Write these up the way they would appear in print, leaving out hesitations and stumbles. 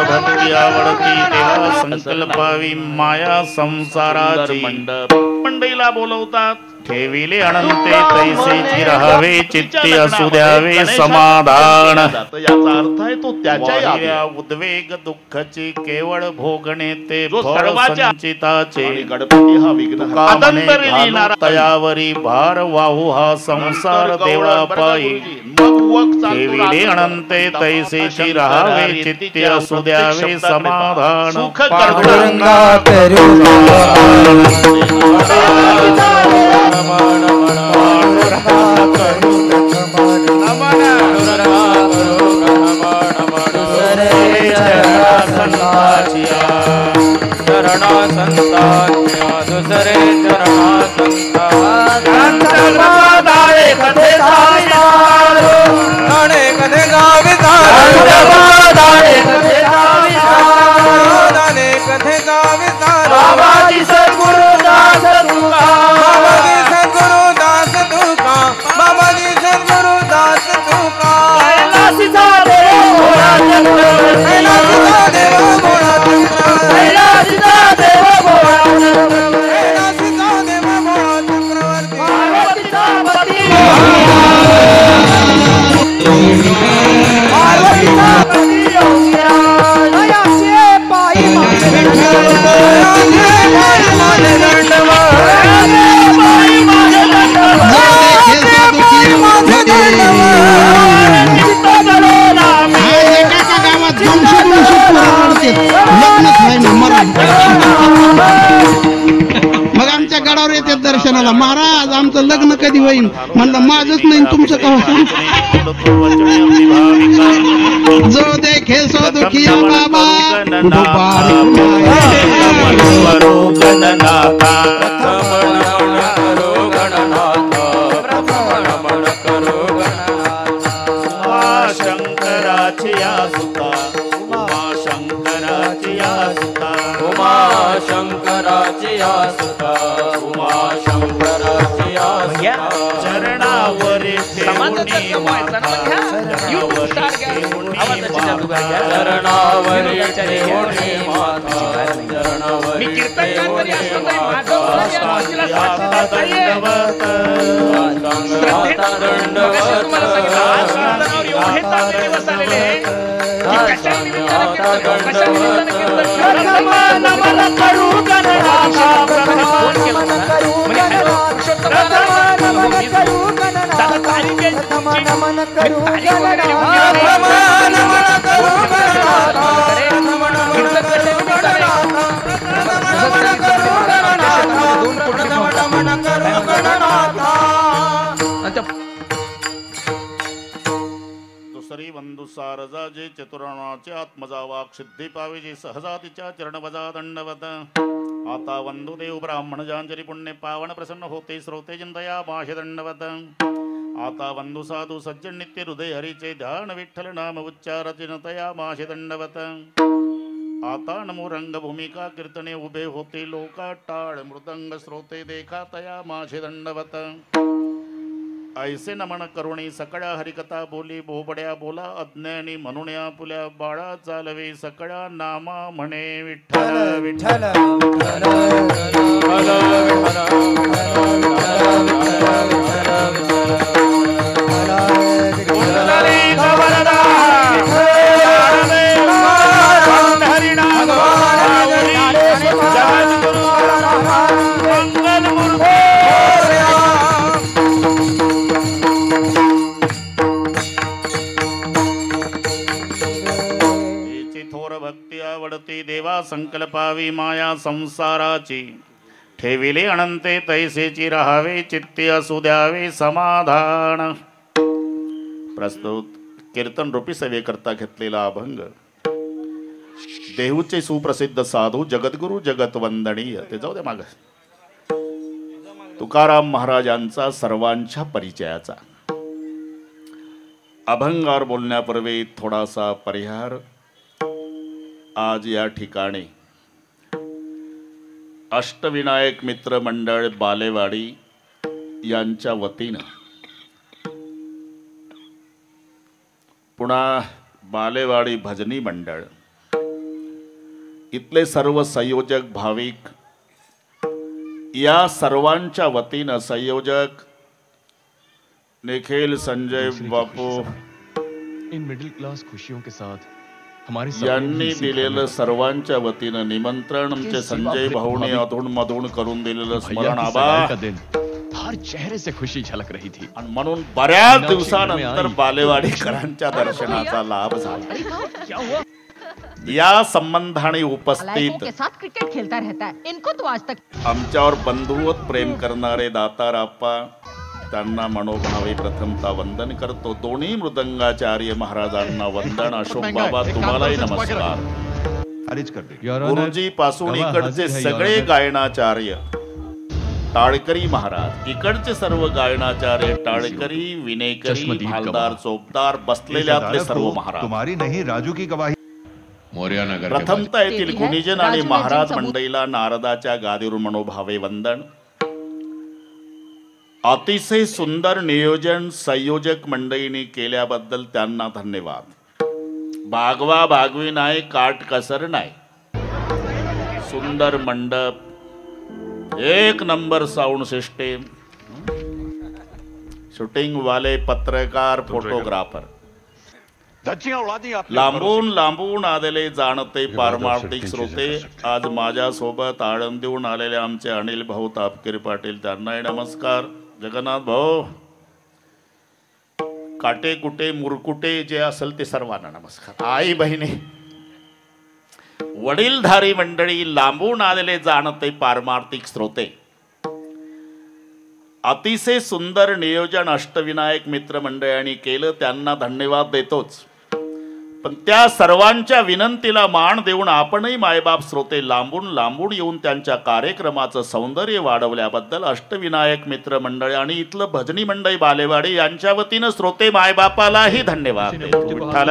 भक्ती आवडती देवा संकल्पावी माया संसाराची मंडईला बोलवतात ठेविले अनंते तैसेची राहावे चित्ती असू द्यावे समाधान याचा अर्थ आहे तो त्याच्या उद्वेग दुःखाची केवळ भोगणे ते फळ संचिताचे गणपती हा विघ्न तयावरी भार वाहू हा संसार देवळा पायी ठेविले अनंते तैसेची राहावे चित्ती असू द्यावे समाधान सुख चरणा संतांच्या दुसरे चरणा संतांचे कथे गाविता बाबाजी सद्गुरुदास तुका बाबाजी सद्गुरुदास तुका कैलासीचा देव भोळा मग आमच्या गडावर येते दर्शनाला महाराज आमचं लग्न कधी होईल म्हणलं माझंच नाही तुमचं कवा जो देखे सो दुखिया बाबा शंकराची सुता उमा शंकराची सुता उमा शंकराची सुता उमा शंकराची चरणावरी दुसरी बंधू सारजाजे चतुरणाचे आत्मजा वाक सिद्धी पाविजे सहजातीच्या चरणवजा दंडवत आता वंदुदेव ब्राह्मण जांजरी पुण्य पावन प्रसन्न होते श्रोते जिंदया माशे दंडवत आता वंदू साधू सज्जन नित्य हृदय हरीचे ध्यान विठ्ठल नाम उच्चारति नतया माशे दंडवत आता नमो रंग भूमिका कीर्तने उभे होते लोका टाळ मृदंग श्रोते देखा तया माशे दंडवत ऐसे नमन करुणी सकळ्या हरिकथा बोली बोबड्या बोला अज्ञानी म्हणून पुल्या बाळा चालवे सकळ्या नामा म्हणे विठ्ठल विठ्ठल देवा संकल्पावी माया संसाराची ठेविले अनंते तैसेची राहावे चित्ती असू द्यावे समाधान। प्रस्तुत कीर्तन रूपी सेवेकरता घेतलेला अभंग देहूचे सुप्रसिद्ध साधू जगद्गुरु जगतवंदनीय ते जाऊ दे माग तुकाराम महाराजांचा सर्वांच्या परिचयाचा अभंगावर बोलण्यापूर्वी थोडासा परिहार। आज या ठिकाणी अष्टविनायक मित्र मंडळ बालेवाडी यांच्या वतीनं पुन्हा बालेवाडी भजनी मंडळ इथले सर्व संयोजक भाविक, या सर्वांच्या वतीनं संयोजक निखिल संजय बापू इन मिडिल क्लास खुशियों के साथ हमारे यांनी दिलेलं सर्वांच्या वतीनं निमंत्रण आमचे संजय भाऊने अधून मधून करून दिलेलं स्मरण आबा हर चेहरे से खुशी झलक रही थी आणि म्हणून बऱ्याच दिवसानंतर बालेवाडीकरांच्या दर्शनाचा लाभ झाला. या संबंधाने उपस्थित के साथ क्रिकेट खेलता रहता है, इनको तो आज तक आमच्यावर बंधुवत प्रेम करणारे दातार आप्पा, त्यांना मनोभावे प्रथमता वंदन करतो. दोन्ही मृदंगाचार्य महाराजांना वंदन. अशोक बाबा तुम्हालाही नमस्कार. गुरुजी पासून इकडचे सगळे गायनाचार्य टाळकरी महाराज, इकडचे सर्व गायनाचार्य टाळकरी, विनेकरी, भालदार, चोपदार, बसलेल्यातले सर्व महाराज, तुम्हारी नहीं राजू की गवाही. प्रथमता येथील गुणीजन आणि महाराज मंडळीला नारदाच्या गादीवरून मनोभावे वंदन. अतिशय सुंदर नियोजन संयोजक मंडळींनी केल्याबद्दल त्यांना धन्यवाद. बागवा बागवी नाही, काट कसर नाही. सुंदर मंडप, एक नंबर साऊंड सिस्टीम, शूटिंग वाले पत्रकार, फोटोग्राफर, लांबून लांबून आलेले जाणते पारमार्थिक श्रोते, आज माझ्या सोबत आळंदीहून आलेले आमचे अनिल भाऊ तापकीर पाटील, त्यांनाही नमस्कार. जगन्नाथ भाऊ, काटे कुटे मुरकुटे जे असेल ते सर्वांना नमस्कार. आई बहिणी, वडीलधारी मंडळी, लांबून आलेले जाणते पारमार्थिक श्रोते, अतिशय सुंदर नियोजन अष्टविनायक मित्र मंडळांनी केलं, त्यांना धन्यवाद देतोच. पण त्या सर्वांच्या विनंतीला मान देऊन आपणही मायबाप श्रोते लांबून लांबून येऊन त्यांच्या कार्यक्रमाचं सौंदर्य वाढवल्याबद्दल अष्टविनायक मित्र मंडळ आणि इथलं भजनी मंडळी बालेवाडी यांच्या वतीनं श्रोते मायबापालाही धन्यवाद देतो. विठ्ठल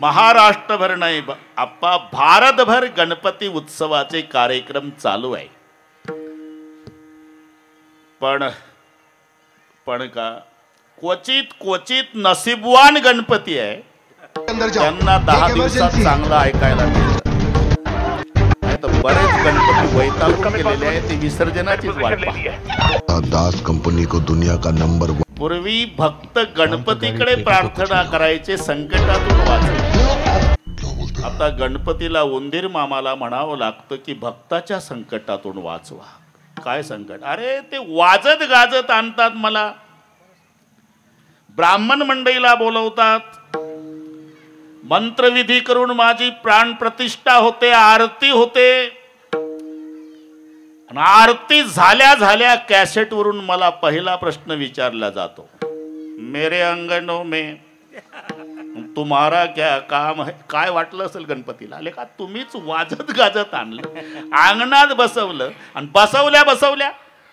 महाराष्ट्रभर नाही आप्पा, भारतभर गणपती उत्सवाचे कार्यक्रम चालू आहे. पण का क्वचित क्वचित नसीबवान गणपती आहे त्यांना 10 दिवसात चांगलं ऐकायला मिळतं. तर बरेच गणपती वैतागून गेलेले आहेत, ते विसर्जनाचीच वाट पाहतात. दास कंपनी को दुनिया का नंबर 1. पूर्वी भक्त गणपतीकडे प्रार्थना करायचे संकटातून वाचले. आता गणपतीला उंदीर मामाला म्हणावं लागतं की भक्ताच्या संकटातून वाचवा. काय संकट? अरे ते वाजत गाजत आणतात, मला ब्राह्मण मंडळीला बोलवतात, मंत्रविधी करून माझी प्राण प्रतिष्ठा होते, आरती होते. आरती झाल्या झाल्या कॅसेट वरून मला पहिला प्रश्न विचारला जातो, मेरे अंगणों में तुम्हारा क्या काम है. काय वाटलं असेल गणपतीला? आले का तुम्हीच वाजत गाजत आणलं, अंगणात बसवलं आणि बसवल्या बसवल्या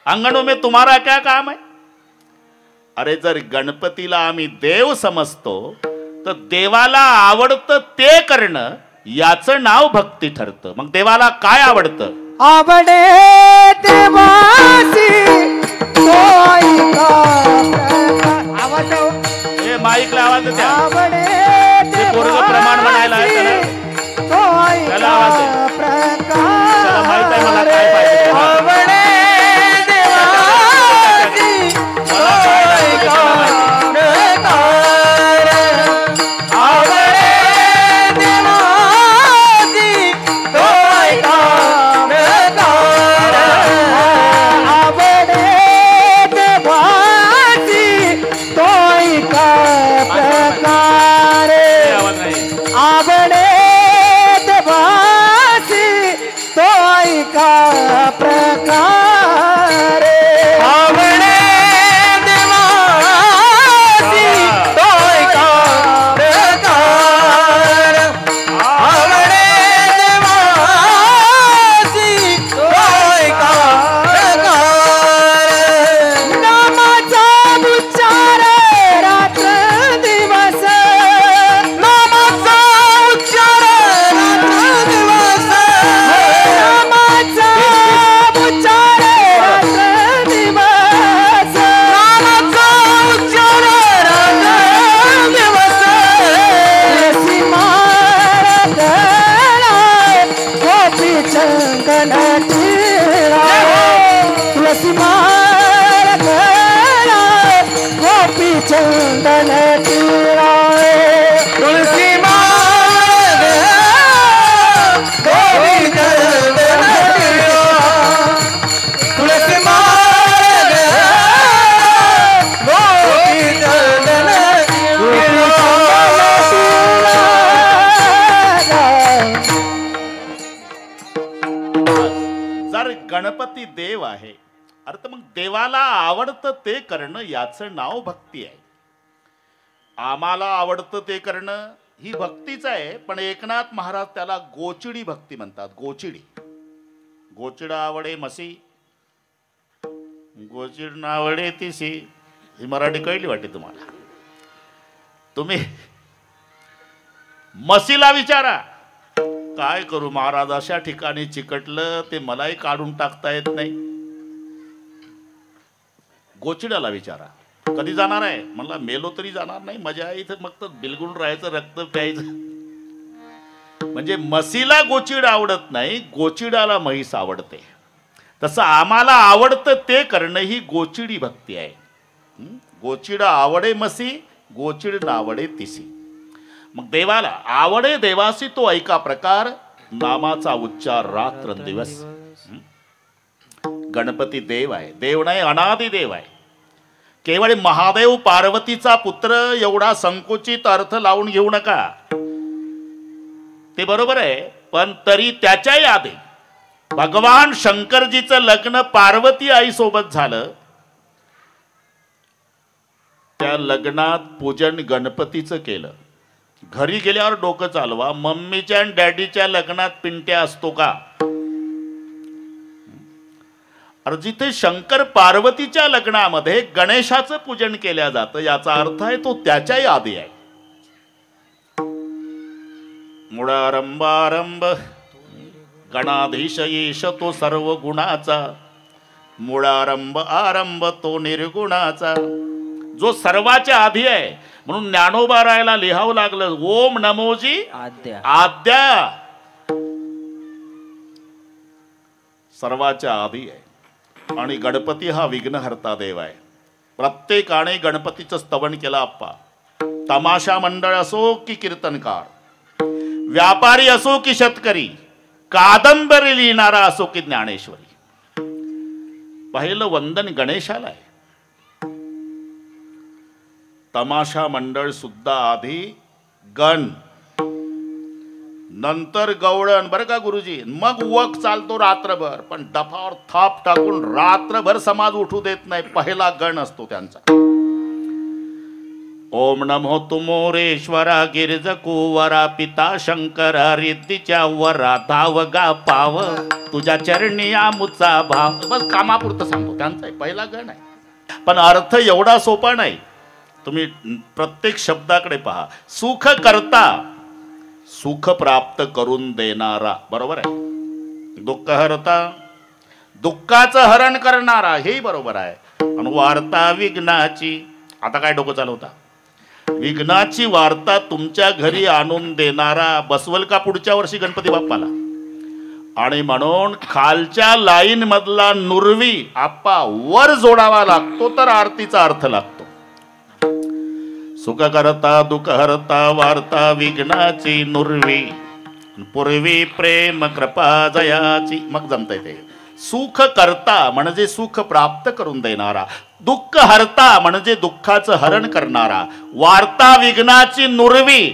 अंगणों में तुम्हारा क्या काम है. अरे जर गणपतीला आम्ही देव समजतो तर देवाला आवडतं ते करणं याचं नाव भक्ती ठरतं. मग देवाला काय आवडतं? आवडे देवासी आवाज हे माईकला आवाज द्या. आवडे ते पोरगं प्रमाण म्हणायला आहे त्याला आवाज आहे. त्याला माहित आहे मला काय पाहिजे. आवडे देवासी गणपती देव आहे. अर्थ मग देवाला आवडतं ते करणं याचं नाव भक्ती आहे. आम्हाला आवडतं ते करणं ही भक्तीच आहे. पण एकनाथ महाराज त्याला गोचिडी भक्ती म्हणतात. गोचिडी. गोचिडा आवडे मसी, गोचिड ना आवडे तिसी. ही मराठी कळली वाटते तुम्हाला. तुम्ही मसीला विचारा, काय करू महाराज, अशा ठिकाणी चिकटलं ते मलाही काढून टाकता येत नाही. गोचिडाला विचारा, कधी जाणार आहे? म्हणला मेलो तरी जाणार नाही, मजा आहे इथं, मग तर बिलगुल राहायचं, रक्त प्यायचं. म्हणजे म्हशीला गोचिड आवडत नाही, गोचिडाला म्हैस आवडते. तसं आम्हाला आवडतं ते करणं ही गोचिडी भक्ती आहे. गोचिडा आवडे म्हशी, गोचिड नावडे तिसी. मग देवाला आवडे देवासी तो ऐका प्रकार, नामाचा उच्चार रात्रंदिवस. गणपती देव आहे, देव नाही अनादि देव आहे. केवळ महादेव पार्वतीचा पुत्र एवढा संकुचित अर्थ लावून घेऊ नका. ते बरोबर आहे, पण तरी त्याच्याही आधी भगवान शंकरजीचं लग्न पार्वती आई सोबत झालं. त्या लग्नात पूजन गणपतीचं केलं. घरी गेल्यावर डोकं चालवा, मम्मीच्या आणि डॅडीच्या लग्नात पिंट्या असतो का? अरे जिथे शंकर पार्वतीच्या लग्नामध्ये गणेशाचं पूजन केल्या जातं, याचा अर्थ आहे तो त्याच्याही आधी आहे. मुळारंभारंभ गणाधीश येश तो सर्व गुणाचा, मुळारंभ आरंभ तो निर्गुणाचा. जो सर्वाच्या आधी आहे, म्हणून ज्ञानोबा रायाला लिहावं लागलं, ओम नमोजी आद्या. सर्वाच्या आधी आहे. आणि गणपती हा विघ्नहर्ता देव आहे. प्रत्येकाने गणपतीचं स्तवन केलं आप्पा. तमाशा मंडळ असो की कीर्तनकार, व्यापारी असो की शेतकरी, कादंबरी लिहिणारा असो की ज्ञानेश्वरी, पहिलं वंदन गणेशाला आहे. तमाशा मंडळ सुद्धा आधी गण, नंतर गवळण. बरं का गुरुजी, मग वक चालतो रात्रभर, पण डफावर थाप टाकून रात्रभर समाज उठू देत नाही. पहिला गण असतो त्यांचा. ओम नमो तुमोरेश्वरा गिरिज कुवरा पिता शंकरा रिद्धीच्या वरा धावगा पाव तुझ्या चरणी आमुचा भाव. बस कामापुरतं सांगतो, त्यांचा पहिला गण आहे. पण अर्थ एवढा सोपा नाही. तुम्ही प्रत्येक शब्दाकडे पहा. सुख करता, सुख प्राप्त करून देणारा, बरोबर आहे. दुःख हरता, दुःखाचं हरण करणारा, हेही बरोबर आहे. आणि वार्ता विघ्नाची, आता काय डोकं चालवता? विघ्नाची वार्ता तुमच्या घरी आणून देणारा बसवल का पुढच्या वर्षी गणपती बाप्पाला? आणि म्हणून खालच्या लाईन मधला नुरवी आप्पा वर जोडावा लागतो, तर आरतीचा अर्थ लागतो. सुख करता दुःख हरता वार्ता विघ्नाची नुरवी, पूर्वी प्रेम कृपा जयाची. मग जमतंय ते. सुख करता म्हणजे सुख प्राप्त करून देणारा, दुःख हरता म्हणजे दुःखाचं हरण करणारा, वार्ता विघ्नाची नुरवी,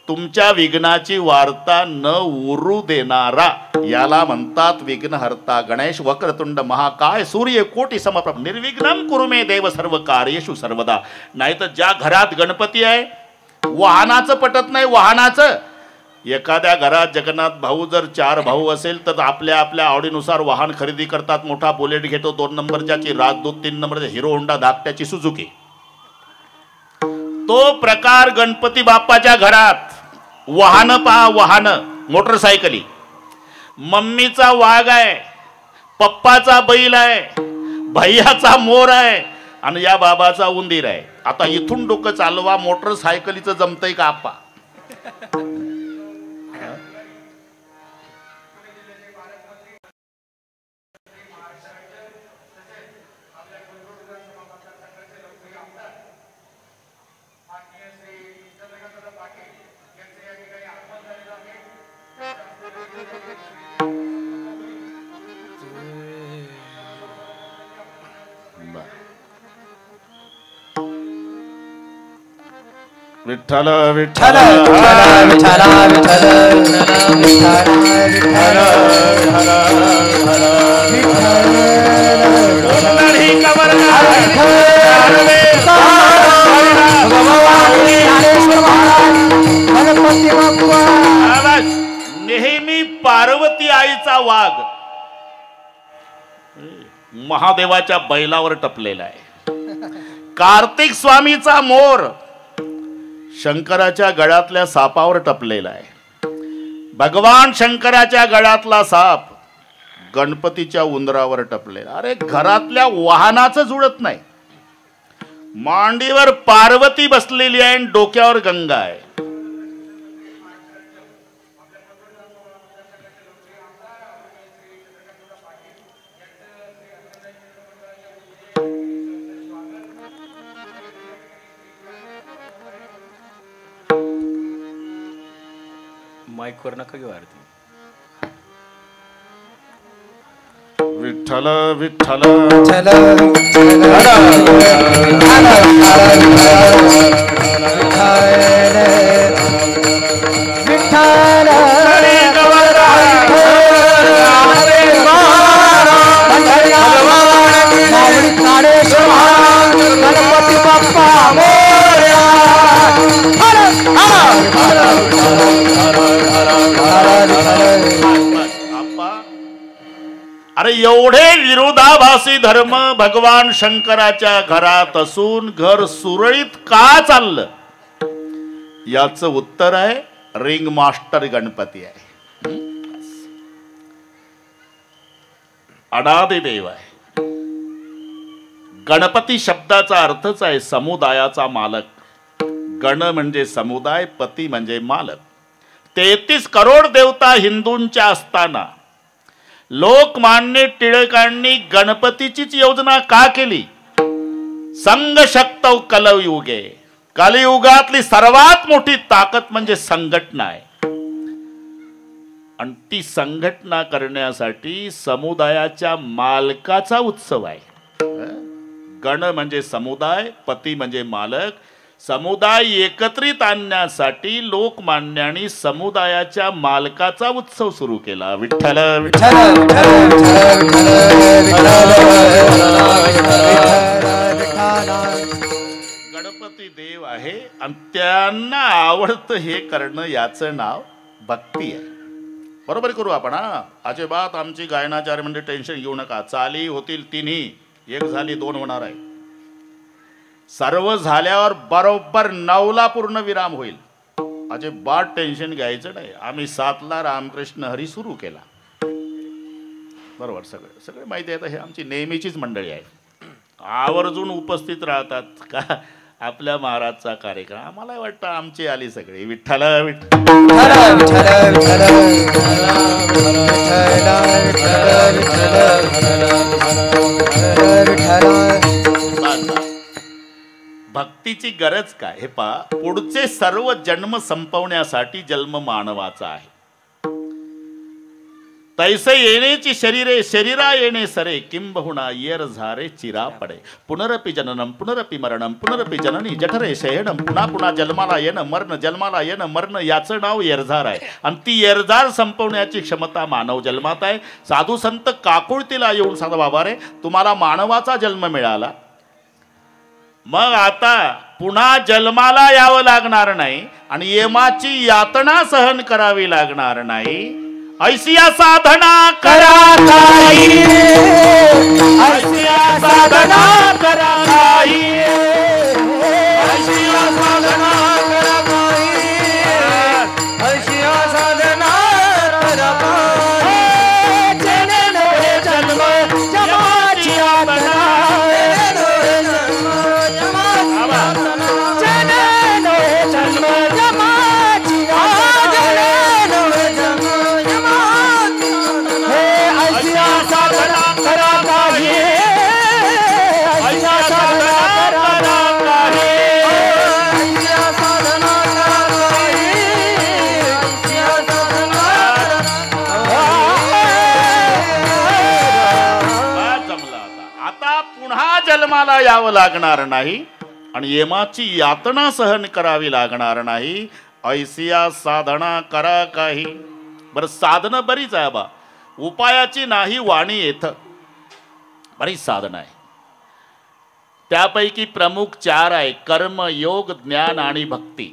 तुमच्या विघ्नाची वार्ता न उरू देणारा, याला म्हणतात विघ्नहर्ता गणेश. वक्रतुंड महाकाय सूर्य कोटी समप्रभ निर्विघ्नं कुरु मे देव सर्व कार्येषु सर्वदा. नाही तर ज्या घरात गणपती आहे, वाहनाचं पटत नाही. वाहनाचं, एखाद्या घरात जगन्नाथ भाऊ जर 4 भाऊ असेल तर आपल्या आपल्या आवडीनुसार वाहन खरेदी करतात. मोठा बुलेट घेतो 2 नंबरची, राजदूत 3 नंबरची, हिरो होंडा, धाकट्याची सुझुकी. तो प्रकार गणपती बाप्पाच्या घरात. वाहन पहा, वाहन, मोटरसायकली. मम्मीचा वाघ आहे, पप्पाचा बैल आहे, भैयाचा मोर आहे, आणि या बाबाचा उंदीर आहे. आता इथून डोकं चालवा, मोटरसायकलीचं जमतंय का आप्पा? विठ्ठल विठ्ठल विठ्ठल विठ्ठल विठ्ठल विठ्ठल विठ्ठल बाप्पा नेहमी पार्वती आईचा वाघ महादेवाच्या बैलावर टपलेला आहे. कार्तिक स्वामीचा मोर शंकराच्या गळ्यातल्या सापावर टपलेला आहे. भगवान शंकराच्या गळ्यातला साप गणपतीच्या उंदरावर टपलेला. अरे घरातल्या वाहनाचं जुळत नाही. मांडीवर पार्वती बसलेली आहे आणि डोक्यावर गंगा आहे. माईकवर नका घेऊ आरती. विठ्ठल विठ्ठल गणपती बाप्पा अरे एवढे विरोधाभासी धर्म भगवान शंकराच्या घरात असून घर सुरळीत का चाललं याचं उत्तर आहे रिंग मास्टर गणपती आहे. अनादि देव आहे. गणपती शब्दाचा अर्थच आहे समुदायाचा मालक. गण म्हणजे समुदाय, पती म्हणजे मालक. 33 करोड देवता हिंदूंच्या असताना लोकमान्य टिळकांनी गणपतीचीच योजना का केली? संघ शक्तौ कलयुगे. कलियुगातली सर्वात मोठी ताकद म्हणजे संघटना आहे. आणि ती संघटना करण्यासाठी समुदायाच्या मालकाचा उत्सव आहे. गण म्हणजे समुदाय, पती म्हणजे मालक. समुदाय एकत्रित आणण्यासाठी लोकमान्यांनी समुदायाच्या मालकाचा उत्सव सुरू केला. विठ्ठल गणपती देव आहे आणि त्यांना आवडतं हे करणं याचं नाव भक्ती आहे. बरोबर करू आपण. हा अजिबात आमची गायनाचार्य म्हणजे टेन्शन घेऊ नका. चाली होतील तिन्ही, एक झाली 2 होणार आहे. सर्व झाल्यावर बरोबर 9ला पूर्ण विराम होईल. अजिबात टेन्शन घ्यायचं नाही. आम्ही 7ला रामकृष्ण हरी सुरू केला. बरोबर. सगळे माहिती आहे. हे आमची नेहमीचीच मंडळी आहे. आवर्जून उपस्थित राहतात का आपल्या महाराजचा कार्यक्रम. आम्हाला वाटतं आमची आली सगळी. विठ्ठल भक्तीची गरज काय हे पहा. पुढचे सर्व जन्म संपवण्यासाठी जन्म मानवाचा आहे. तैसे येण्याची शरीरे शरीरा येणे सरे किंबहुना येर झारे चिरा पडे. पुनरपि जननम पुनरपि मरणम पुनरपि जननी जठरे शयनम. पुन्हा पुन्हा जन्माला येणं मरण, जन्माला येणं मरण याचं नाव येरझार आहे. आणि ती येरझार संपवण्याची क्षमता मानव जन्मात आहे. साधू संत काकुळतीला येऊन सांगा बाबा रे तुम्हाला मानवाचा जन्म मिळाला, मग आता पुन्हा जन्माला यावं लागणार नाही आणि यमाची यातना सहन करावी लागणार नाही. ऐसिया साधना करा ताई, ऐसिया साधना करा ताई, ऐसिया साधना करा ताई, ऐसिया साधना करा ताई. जेणे नवे जन्म जमाची यातना, जन्माला यावं लागणार नाही आणि यमाची यातना सहन करावी लागणार नाही. ऐसिया साधना करा काही. बरं साधनं बरीच आहे बा. उपायाची नाही वाणी येथ बरीच साधनं आहे. त्यापैकी प्रमुख 4 आहे. कर्म, योग, ज्ञान आणि भक्ती.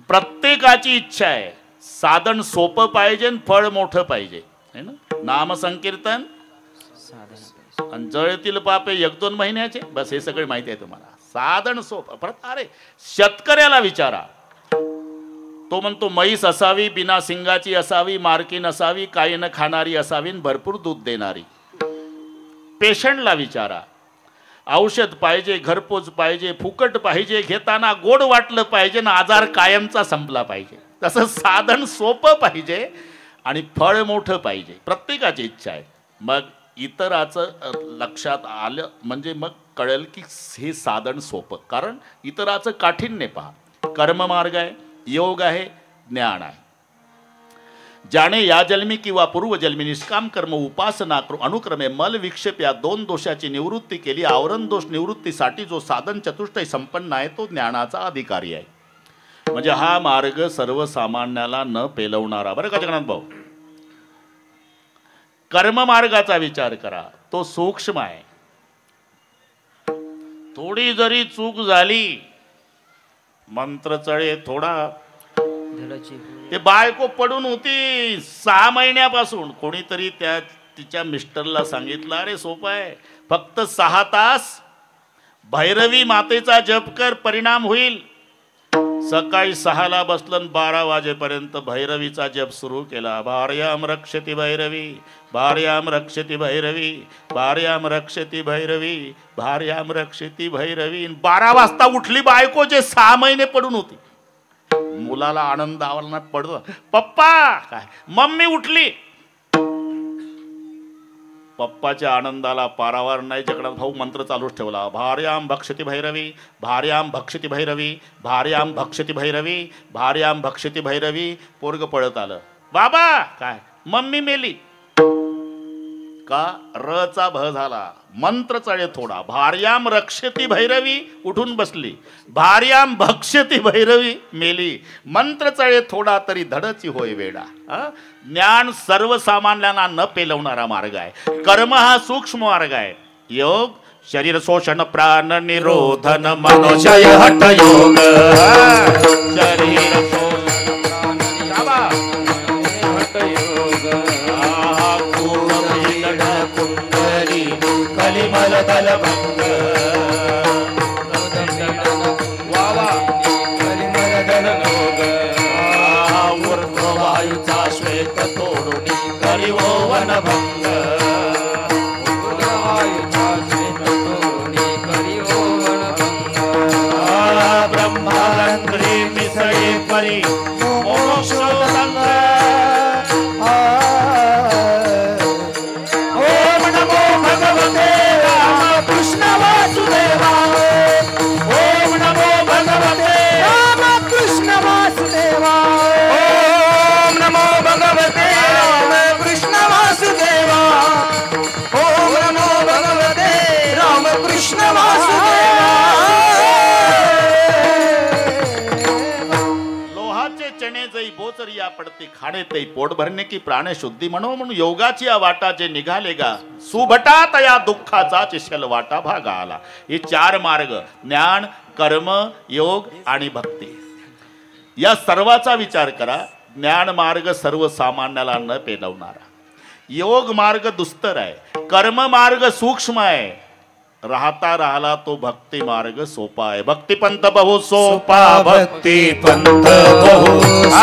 प्रत्येकाची इच्छा आहे साधन सोपं पाहिजे आणि फळ मोठं पाहिजे है ना. नामसंकीर्तन आणि जळतील पापे 1-2 महिन्याचे बस हे सगळे माहिती आहे तुम्हाला. साधन सोपं परत अरे शेतकऱ्याला विचारा, तो म्हणतो म्हैस असावी, बिना सिंगाची असावी, मार्कीन असावी, काही न खाणारी असावी, भरपूर दूध देणारी. पेशंटला विचारा, औषध पाहिजे, घरपोच पाहिजे, फुकट पाहिजे, घेताना गोड वाटलं पाहिजे ना, आजार कायमचा संपला पाहिजे. तसं साधन सोपं पाहिजे आणि फळ मोठं पाहिजे. प्रत्येकाची इच्छा आहे. मग इतराचं लक्षात आलं म्हणजे मग कळेल की हे साधन सोपं. कारण इतराचं काठिण्य पहा. कर्ममार्ग आहे, योग आहे, ज्ञान आहे. ज्याने या जन्मी किंवा पूर्वजन्मी निष्काम कर्म उपासना अनुक्रमे मल विक्षेप या 2 दोषाची निवृत्ती केली, आवरण दोष निवृत्तीसाठी जो साधन चतुष्टय संपन्न आहे तो ज्ञानाचा अधिकारी आहे. म्हणजे हा मार्ग सर्वसामान्याला न पेलवणारा. बरं का जगन्नाथ भाऊ, कर्ममार्गाचा विचार करा, तो सूक्ष्म आहे. थोडी जरी चूक झाली, मंत्र चळे थोडा, ते बायको पडून होती 6 महिन्यापासून. कोणीतरी तिच्या मिस्टरला सांगितलं, अरे सोपं आहे, फक्त 6 तास भैरवी मातेचा जप कर, परिणाम होईल. सकाळी 6ला बसलं, 12 वाजेपर्यंत भैरवीचा जप सुरू केला. भार्याम रक्षति भैरवी, भार्याम रक्षति भैरवी, भार्याम रक्षति भैरवी, भार्याम रक्षति भैरवी. 12 वाजता उठली बायको, जे 6 महिने पडून होती. मुलाला आनंद आवला पडतो, पप्पा काय, मम्मी उठली. पप्पाच्या आनंदाला पारावार नाही. जगन्नाथ भाऊ मंत्र चालूच ठेवला. भार्याम भक्षति भैरवी, भार्याम भक्षति भैरवी, भार्याम भक्षति भैरवी, भार्याम भक्षति भैरवी. पोरग पळत आलं, बाबा काय, मम्मी मेली का. रचा भ झाला, मंत्र चळे थोडा. भार्याम रक्षति भैरवी, उठून बसली. भार्याम भक्षति भैरवी, मेली. मंत्र चळे थोडा तरी धडची होय वेडा. ज्ञान सर्वसामान्यांना न पेलवणारा मार्ग आहे. कर्म हा सूक्ष्म मार्ग आहे. योग शरीर शोषण प्राण निरोधन मनोजय हठ योग. शरीर वायूचा श्वेत तोडून करी वन भंग. ब्रह्मारंध्री मिसळे परी मोक्ष संग. ओम नमो भगवते राम कृष्ण वासुदेवा. ओम नमो भगवते राम कृष्ण वासुदेवा. ओम नमो भगवते राम कृष्ण वासुदेवा. ओम नमो भगवते राम कृष्ण वासुदेवा. लोहाचे चणे जई बोचरिया पडते खाणे ते पोट भरणे की प्राण शुद्धी म्हणो. म्हणून योगाची या वाटा जे निघाले गा सुभटात या दुःखाचा चिशल वाटा भागा आला. हे 4 मार्ग ज्ञान, कर्म, योग आणि भक्ती. या सर्वाचा विचार करा. ज्ञान मार्ग सर्वसामान्याला न पेलवणारा, योग मार्ग दुस्तर आहे, कर्म मार्ग सूक्ष्म आहे, राहता राहिला तो भक्ती मार्ग सोपा आहे. भक्ती पंथ बहु सोपा, भक्ती पंथ बहु सोपा,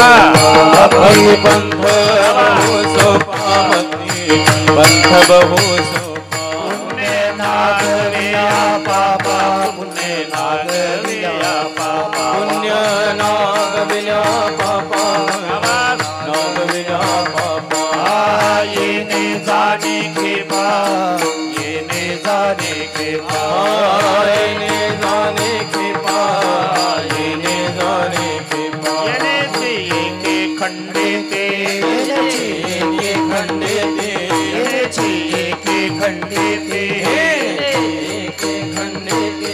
भक्ती पंथ बहु सोपा, भक्ती पंथ बहु सोपा. पुण्य नागविया पापा, पुण्य नागविया पापा, पुण्य नागविया पापा, नागविया पापा. येणे जाणे कृपा, येणे जाणे कृपा, येणे जाणे कृपा, येणे जाणे कृपा. येणे एके खंडे ते, एके खंडे ते, एके खंडे ते, एके खंडे ते.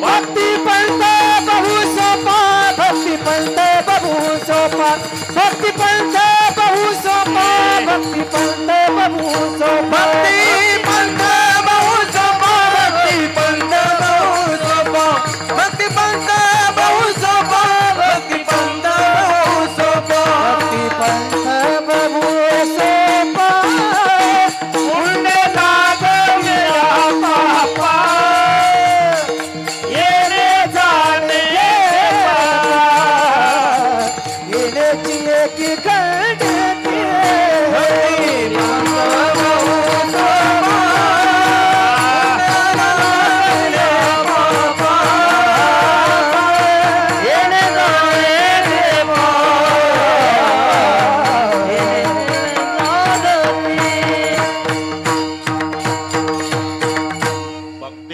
भक्ती पंथ बहु सोपा, भक्ती पंथ बहु सोपा, भक्ती पंथ बहु सोपा, भक्ती पंथ बहु सोपा, भक्ती पंथ बहु सोपा, भक्ती पंथ बहु सोपा, भक्ती पंथ बहु सोपा, भक्ती पंथ खंडिती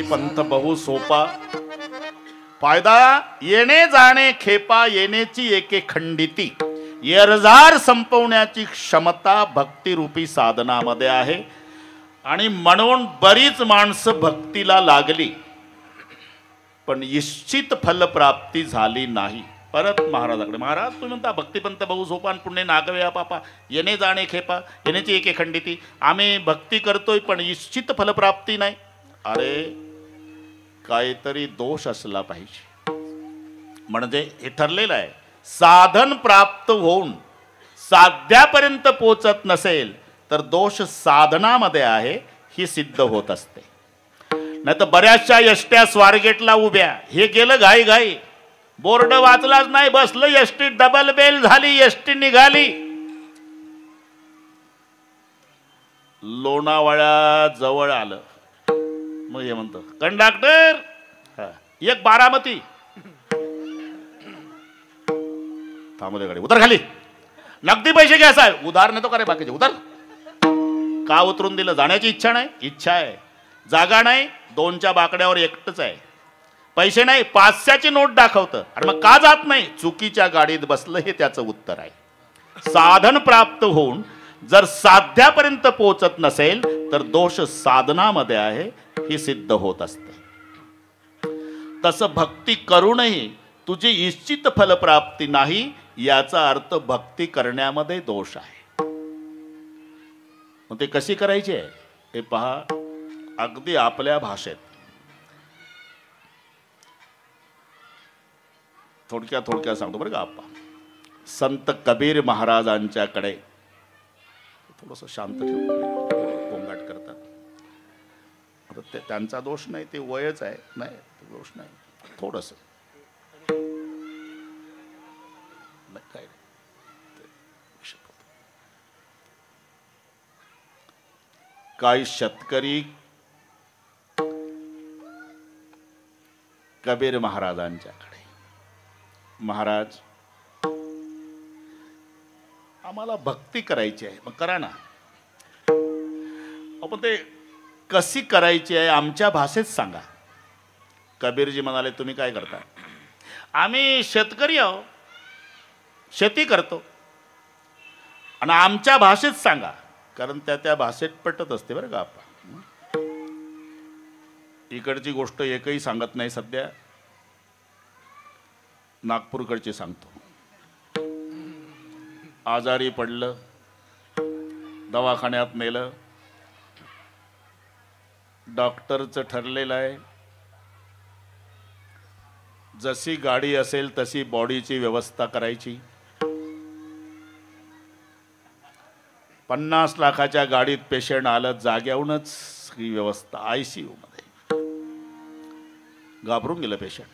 पंथ बहु सोपा फायदा येणे जाणे खेपा येण्याची एके खंडिती येरझार संपवण्याची क्षमता भक्तिरूपी साधनामध्ये आहे. आणि म्हणून बरीच माणसं भक्तीला लागली पण इच्छित फलप्राप्ती झाली नाही. परत महाराजाकडे, महाराज तुम्ही म्हणता भक्तिपंथ बहु सोपान पुण्य नागव्या पापा येणे जाणे खेपा येण्याची एके खंडिती, आम्ही भक्ती करतोय पण इच्छित फलप्राप्ती नाही. अरे काहीतरी दोष असला पाहिजे. म्हणजे हे ठरलेलं आहे, साधन प्राप्त होऊन साध्यापर्यंत पोचत नसेल तर दोष साधनामध्ये आहे ही सिद्ध होत असते. नाही तर बऱ्याचशा एसट्या स्वारगेटला उभ्या, हे गेलं घाई घाई, बोर्ड वाचलाच नाही, बसलं एसटी, डबल बेल झाली, एसटी निघाली, लोणावळा जवळ आलं. मग हे म्हणतो कंडक्टर एक बारामती, थांबले गाडी, उतर खाली, नगदी पैसे घ्या साहेब. उधार नाही तो करे बाकीचे, उतर. का उतरून दिलं? जाण्याची इच्छा नाही. इच्छा आहे, जागा नाही, 2च्या बाकड्यावर एकटच आहे, पैसे नाही, 500ची नोट दाखवतं. आणि मग का जात नाही? चुकीच्या गाडीत बसलं, हे त्याचं उत्तर आहे. साधन प्राप्त होऊन जर साध्यापर्यंत पोहोचत नसेल तर दोष साधनामध्ये आहे ही सिद्ध होत असते. तसं भक्ती करूनही तुझी इच्छित फलप्राप्ती नाही याचा अर्थ भक्ती करण्यामध्ये दोष आहे. मग ते कशी करायची आहे हे पहा, अगदी आपल्या भाषेत थोडक्यात सांगतो बरं का. आपण संत कबीर महाराजांच्याकडे थोडंसं शांत ठेवून गोंगाट करतात. आता ते त्यांचा दोष नाही, ते वयच आहे, नाही दोष नाही, थोडंसं नाही काय काही शेतकरी कबीर महाराजांच्याकडे, महाराज आम्हाला भक्ती करायची आहे. मग करा ना. आपण ते कशी करायची आहे आमच्या भाषेत सांगा. कबीरजी म्हणाले तुम्ही काय करता? आम्ही शेतकरी आहो, शेती करतो, आणि आमच्या भाषेत सांगा, कारण त्या भाषेत पटत असते बरं का. आपण इकडची गोष्ट एकही सांगत नाही सध्या, नागपूरकडची सांगतो. आजारी पडलं, दवाखान्यात नेलं, डॉक्टरचं ठरलेलं आहे जशी गाडी असेल तशी बॉडीची व्यवस्था करायची. 50 लाखाच्या गाडीत पेशंट आलं, जाग्याहूनच ही व्यवस्था. ICU मध्ये घाबरून गेलं पेशंट.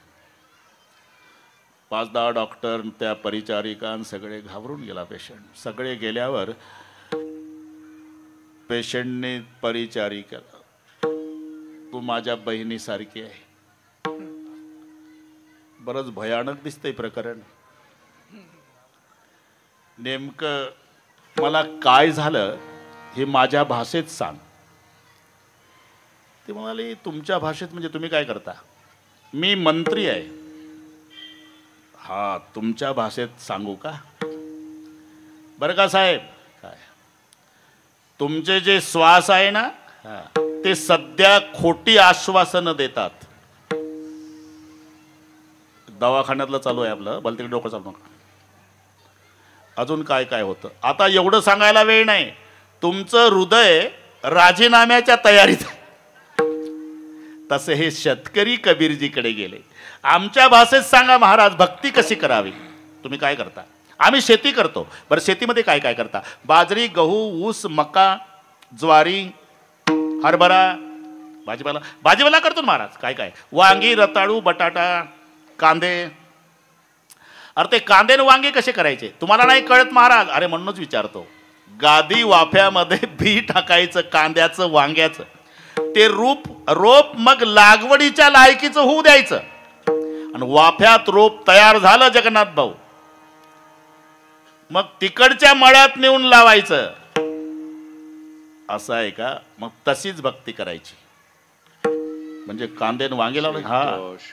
5-10 डॉक्टर, त्या परिचारिकां सगळे घाबरून गेला पेशंट. सगळे गेल्यावर पेशंटने परिचारिकेला, तू माझ्या बहिणीसारखी आहे. बरंच भयानक दिसतंय प्रकरण. नेमकं मला काय झालं हे माझ्या भाषेत सांग. ते म्हणाले तुमच्या भाषेत म्हणजे तुम्ही काय करता? मी मंत्री आहे. हा, तुमच्या भाषेत सांगू का? बरं का साहेब, काय तुमचे जे श्वास आहे ना ते सध्या खोटी आश्वासनं देतात. दवाखान्यातलं चालू आहे आपलं, भलते डोकं चालू नका. अजून काय काय होतं आता एवढं सांगायला वेळ नाही. तुमचं हृदय राजीनाम्याच्या तयारीत आहे. तसे हे शेतकरी कबीरजीकडे गेले. आमच्या भाषेत सांगा महाराज, भक्ती कशी करावी? तुम्ही काय करता? आम्ही शेती करतो. बरं, शेतीमध्ये काय काय करता? बाजरी, गहू, ऊस, मका, ज्वारी, हरभरा, भाजीपाला करतो महाराज. काय काय? वांगी, रताळू, बटाटा, कांदे. अरे ते कांदे आणि वांगे कसे करायचे तुम्हाला नाही कळत महाराज? अरे म्हणूनच विचारतो. गादी वाफ्यामध्ये बी टाकायचं कांद्याचं वांग्याचं, ते रोप मग लागवडीच्या लायकीचं होऊ द्यायचं, आणि वाफ्यात रोप तयार झालं जगन्नाथ भाऊ, मग तिकडच्या मळ्यात नेऊन लावायचं. असं आहे का? मग तशीच भक्ती करायची. म्हणजे कांदे वांगे लावले हा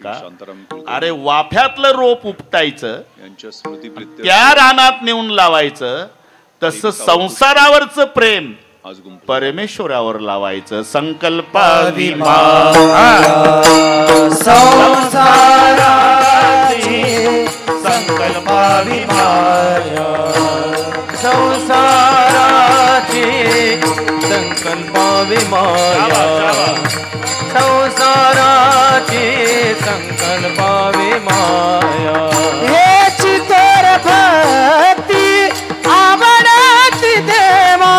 का? अरे वाफ्यातलं रोप उपटायचं, त्या रानात नेऊन लावायचं. तसं संसारावरचं प्रेम परमेश्वरावर लावायचं. संकल्पावी संकल्पावी माया संसाराची संकल्पावी माया संसाराची संकल्पावी माया. हेची तर भक्ती आवडती देवा,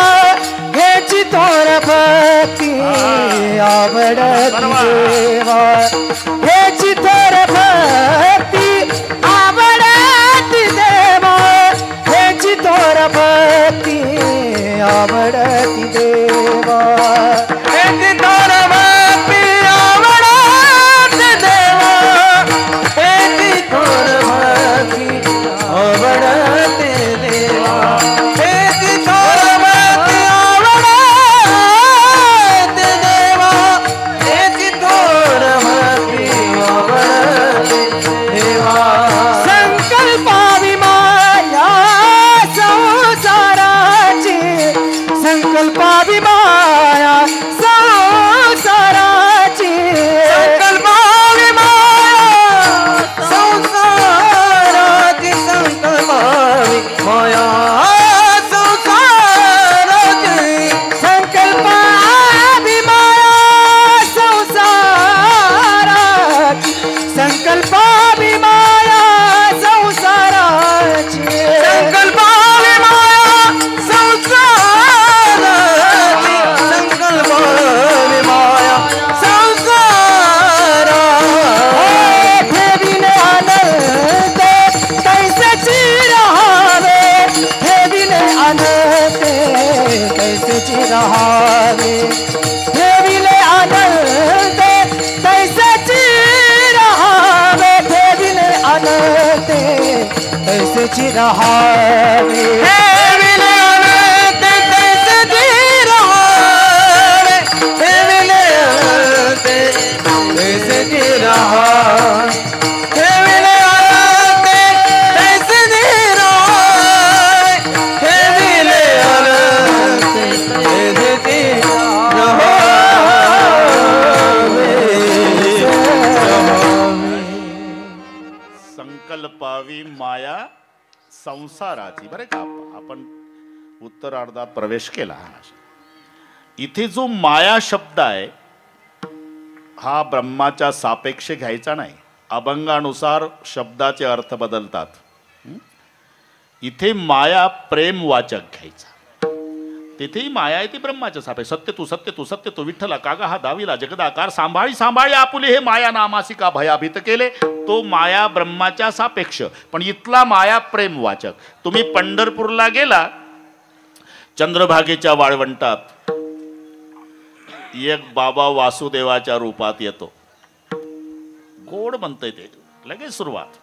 हेची तर भक्ती आवडती देवा, हेची तर भक्ती आवडती देवा, हेची तर भक्ती आवडती देवा, हेची तर भक्ती आवडती देवा, हेची तर भक्ती आवडती देवा, हेची तर भक्ती आवडती देवा, हेची तर भक्ती आवडती देवा. संकल्पावी माया संसाराची संकल्पावी माया संसाराची संकल्पावी माया संसाराची संकल्पावी माया संसाराची संकल्पावी माया संसाराची संकल्पावी माया संसाराची संकल्पावी माया संसाराची संकल्पावी माया संसारा. ठेवीने आनंद कैसेची रहावे, ठेवीने आनंद कैसेची रहावे, ठेवीने आनंद कैसेची रहावे, ठेवीने आनंद कैसेची रहावे, ठेवीने आनंद कैसेची रहावे, ठेवीने आनंद कैसेची रहावे, ठेवीने आनंद कैसेची रहावे, ठेवीने आनंद कैसेची संकल्पावी माया संसाराची. बरे का आपण उत्तरार्धात प्रवेश केला. इथे जो माया शब्द आहे हा ब्रह्माच्या सापेक्ष घ्यायचा नाही. अभंगानुसार शब्दाचे अर्थ बदलतात. इथे माया प्रेमवाचक घ्यायचा. तिथेही माया आहे ती ब्रह्माच्या सापेक्ष. सत्य तू सत्य तू सत्य तू विठ्ठला कागा हा दावीला जगदाकार सांभाळी सांभाळी आपुले हे माया नामासी का भयाभीत केले. तो माया ब्रह्माच्या सापेक्ष, पण इथला माया प्रेमवाचक. तुम्ही पंढरपूरला गेला, चंद्रभागेच्या वाळवंटात एक बाबा वासुदेवाच्या रूपात येतो. गोड म्हणतंय ते. लगेच सुरुवात.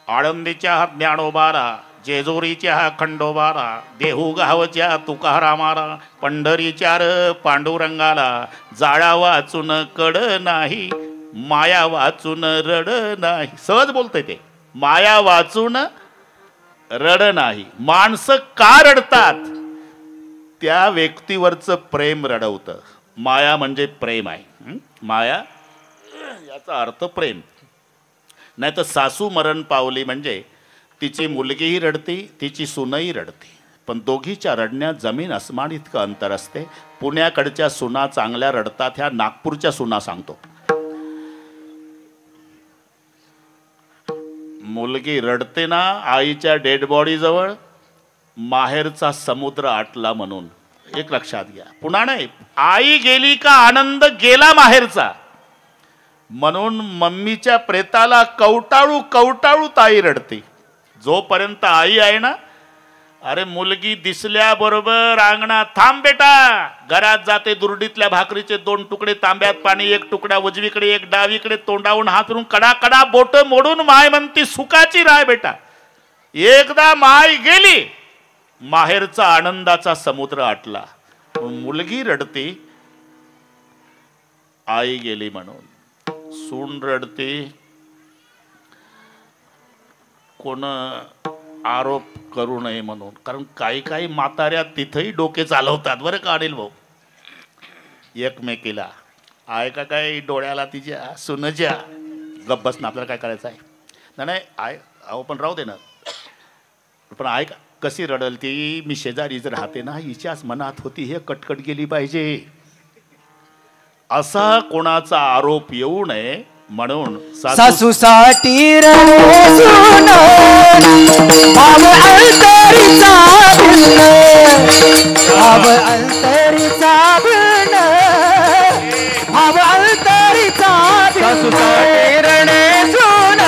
आळंदीच्या हा ज्ञानोबारा, जेजुरीच्या हा खंडोबारा, देहू गावच्या तुकारामारा, पंढरीच्या र पांडुरंगाला, जाळा वाचून कड नाही, माया वाचून रड नाही. सहज बोलतंय ते. माया वाचून रड नाही. माणसं का रडतात? त्या व्यक्तीवरचं प्रेम रडवतं. माया म्हणजे प्रेम आहे. माया याचा अर्थ प्रेम. नाही तर सासू मरण पावली म्हणजे तिची मुलगीही रडती, तिची सूनही रडती, पण दोघीच्या रडण्यात जमीन अस्मान इतकं अंतर असते. पुण्याकडच्या सुना चांगल्या रडतात, ह्या नागपूरच्या सुना सांगतो. मुलगी रडते ना आईच्या डेड बॉडी जवळ, माहेरचा समुद्र आटला म्हणून. एक लक्षात घ्या. पुन्हा नाही, आई गेली का आनंद गेला माहेरचा, म्हणून मम्मीच्या प्रेताला कवटाळू कवटाळू ताई रडते. जोपर्यंत आई आहे ना, अरे मुलगी दिसल्याबरोबर अंगणात थांब बेटा, घरात जाते दुर्डीतल्या भाकरीचे 2 तुकडे, तांब्यात पाणी 1 तुकडा, उजवीकडे 1 डावीकडे, तोंडावून हात फिरून कडा कडा बोट मोडून माय म्हणती सुखाची राय बेटा. एकदा माय गेली, माहेरचा आनंदाचा समुद्र आटला. मुलगी रडते आई गेली म्हणून, सून रडते कोण आरोप करू नये म्हणून. कारण काही काही म्हाताऱ्या तिथेही डोके चालवतात बरं का अनिल भाऊ, एकमेकीला. आहे का काय डोळ्याला तिच्या सुनच्या, गप्प बस ना, आपल्याला काय करायचं आहे. नाही आहे अहो, पण राहू दे ना. पण आहे का कशी रडल ती, मी शेजारीच राहते ना, हिच्याच मनात होती हे कटकट गेली पाहिजे, असा कोणाचा आरोप येऊ नये म्हणून सासूसाठी रसून भाव अंतरीचा भिन्न, भाव अंतरीचा भिन्न, भाव अंतरीचा सासूसाठी रणसून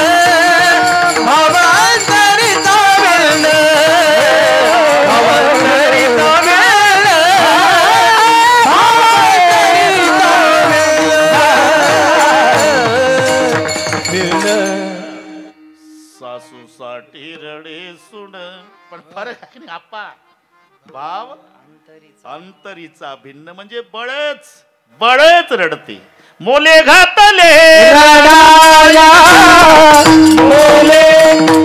भाव अंतरीचा भिन्न, भाव अंतरीचा भिन्न, भाव अंतरीचा सासूसाठी रडे सुन. पण फरक आहे नाही आप्पा, भाव अंतरीचा भिन्न म्हणजे बळच रडते. मोले घातले रडाया, मोले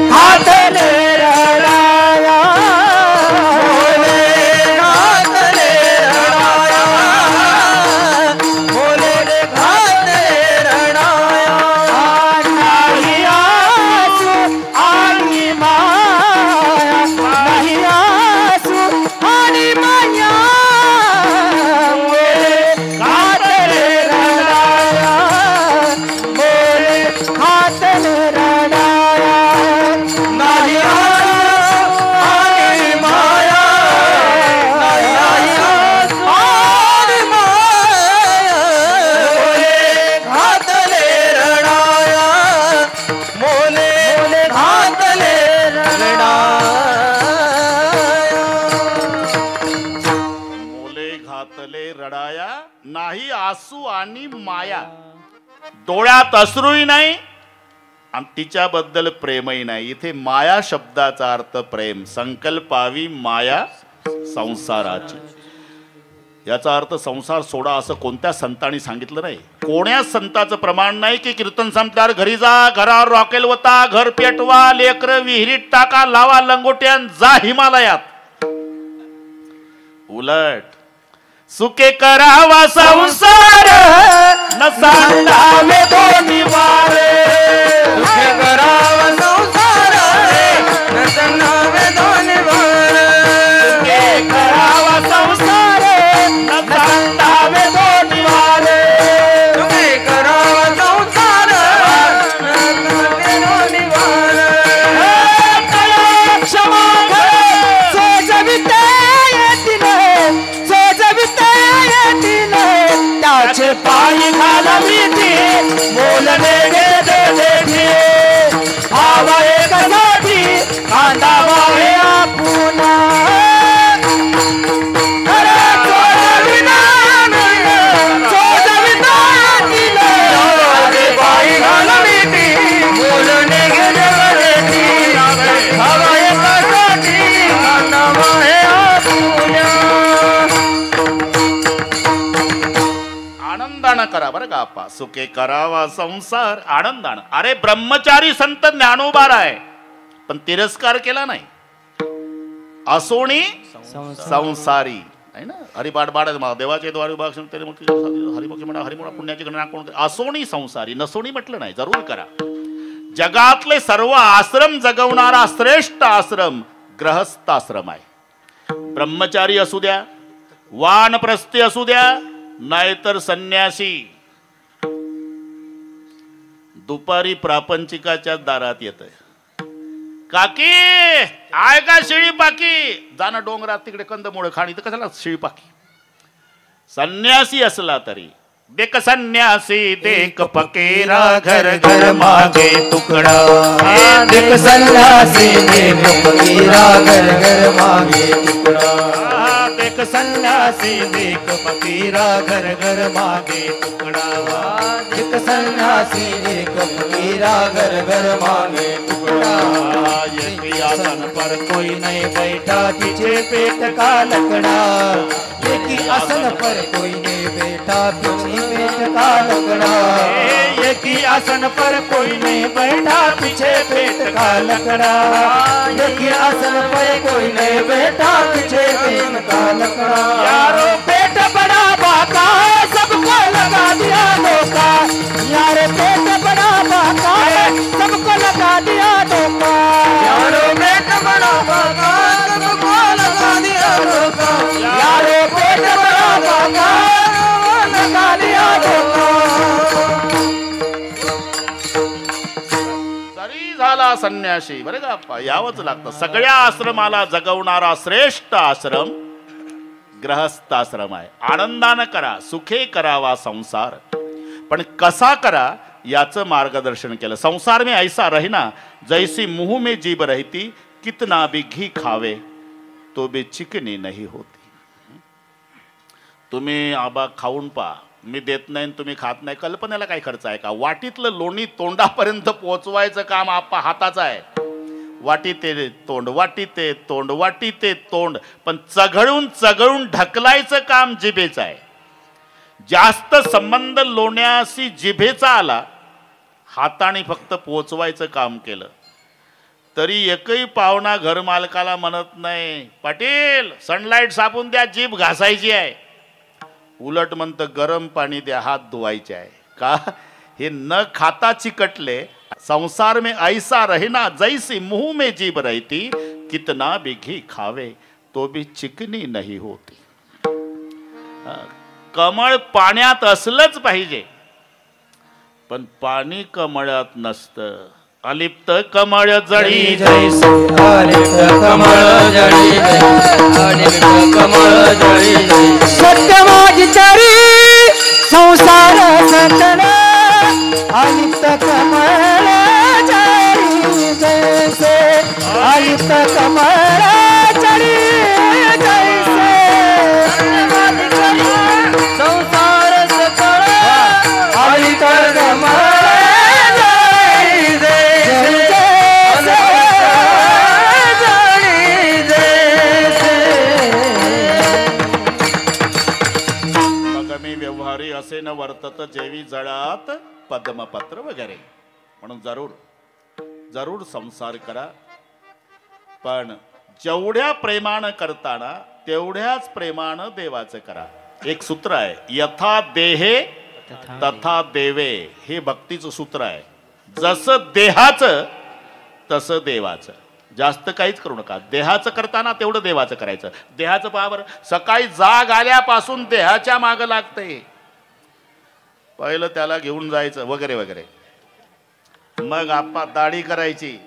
घातले रडाया, मोले घातले रडाया, मोले घातले रडाया. नाही आसू आणि माया, नाही आसू आणि माया, मोले घातले रडाया, मोले घातले रडाया. नाही आसू आणि माया, नाही आसू आणि माया, मोले घातले रडाया, मोले घातले रडाया. मोले घातले रडाया, नाही आसू आणि माया. डोळ्यात अश्रूही नाही आणि तिच्याबद्दल प्रेमही नाही. इथे माया शब्दाचा अर्थ प्रेम. संकल्पावी माया संसाराची, याचा अर्थ संसार सोडा असं कोणत्या संतांनी सांगितलं नाही. कोण्याच संताचं प्रमाण नाही की कीर्तन संपल्यावर घरी जा, घरावर रॉकेल होता, घर पेटवा, लेकर विहिरीत टाका, लावा लंगोट्यान, जा हिमालयात. उलट सुखे करावा संसार, न सांडावे दोन्ही वार. सुखे करावा संसार, न सांडावे दोन्ही वार. सुखे करावा संसार, न सांडावे दोन्ही वार. सुखे करावा संसार, न सांडावे दोन्ही वार. क्षमा सोजविते येतील, सोजविते येतील, त्याचे पायी घालविते, बोलणे गेले भावा एकसाठी कांदावा हे आपुना. अरे सोजविना सोजविता येतील, त्याचे पायी घालविते, बोलणे गेले भावा एकसाठी कांदावा हे आपुना. आनंदानं करा बरं का आप्पा. सुखे करावा संसार आनंदानं. अरे ब्रह्मचारी संत ज्ञानोबा आहे, पण तिरस्कार केला नाही. असोणी संसारी आहे ना, हरिपाठ बाळ देवाचे द्वारे हरिमुखी म्हणा, हरिमुळा पुण्याची गणना कोण. असोणी संसारी, नसोणी म्हटलं नाही, जरूर करा. जगातले सर्व आश्रम जगवणारा श्रेष्ठ आश्रम ग्रहस्थाश्रम आहे. ब्रह्मचारी असू द्या, वानप्रस्थी असू द्या, नाहीतर संन्यासी. दुपारी प्रापंचिकाच्या दारात येत, काकी आहे का शिळी पाकी, जाणं डोंगरात तिकडे कंदमुळं खाणी, तर कशाला शिळी पाकी. संन्यासी असला तरी देख संन्यासी देख फकीरा घर घर मांगे टुकड़ा देख सन्यासी देख फकीरा घर घर मांगे टुकड़ा देख सन्यासी देख फकीरा घर घर मांगे टुकड़ा देख सन्यासी देख फकीरा घर घर मांगे टुकड़ा एक आसन पर कोई नहीं बैठा पीछे पेट का लकड़ा एक आसन पर कोई नहीं बैठा पीछे पेट का लकड़ा एक ही आसन पर कोई नहीं बैठा पीछे पेट का लकड़ा एक ही आसन पर कोई नहीं बैठा पीछे पेट का लकड़ा यारो पेट बड़ा बाका है सबको लगा दिया धोखा यारो पेट बड़ा बाका है सबको लगा दिया धोखा यारो पेट बड़ा बाका सबको लगा दिया धोखा यारो पेट बड़ा बाका लगा दिया धोखा जरी झाला संन्यासी बरे का यावंच लागतं. सगळ्या आश्रमाला जगवणारा श्रेष्ठ आश्रम गृहस्थाश्रम आहे. आनंदानं करा, सुखे करावा संसार, पण कसा करा याचं मार्गदर्शन केलं. संसार में ऐसा रहना जैसी मुंह में जीभ रहती कितना भी घी खावे तो भी चिकनी नहीं होती. तुम्ही आबा खाऊन पा, मी देत नाही तुम्ही खात नाही, कल्पनेला काय खर्च आहे का? वाटीतलं लोणी तोंडापर्यंत पोहोचवायचं काम आपा हाताचं आहे. वाटी ते तोंड, वाटी ते तोंड, वाटी ते तोंड, पण चघळून चघळून ढकलायचं काम जिभेचं आहे. जास्त संबंध लोण्याशी जिभेचा आला, हाताने फक्त पोचवायचं काम केलं तरी एकही पाहुणा घर मालकाला म्हणत नाही पाटील सनलाईट साबून द्या, जीभ घासायची आहे. उलट म्हणतं गरम पाणी द्या, हात धुवायचे आहे. का? हे न खाता चिकटले. संसार में ऐसा रहना जैसी मुंह में जीभ रहती कितना भी घी खावे तो भी चिकनी नहीं होती. कमळ पाण्यात असलंच पाहिजे, पण पाणी कमळात नसतं. अलिप्त कमळ जळी जैसे अलिप्त कमळ जळी अलिप्त कमळ जळी सत्य माझी चरी संसार सतन अलिप्त कमळ जळी जैसे अलिप्त कमळ जळी जैसे संसार सतन अलिप्त कमळ असे न वर्तत जेवी जळात पद्मपत्र वगैरे. म्हणून जरूर जरूर संसार करा, पण जेवढ्या प्रेमानं करताना तेवढ्याच प्रेमानं देवाचं करा. एक सूत्र आहे, यथा देहे तथा देवे, हे भक्तीचं सूत्र आहे. जसं देहाचं तसं देवाचं. जास्त काहीच करू नका. देहाचं करताना तेवढं देवाचं करायचं. देहाचं पावर सकाळी जाग आल्यापासून देहाच्या मागं लागतंय. पहिलं त्याला घेऊन जायचं वगैरे वगैरे, मग आपा दाढी करायची,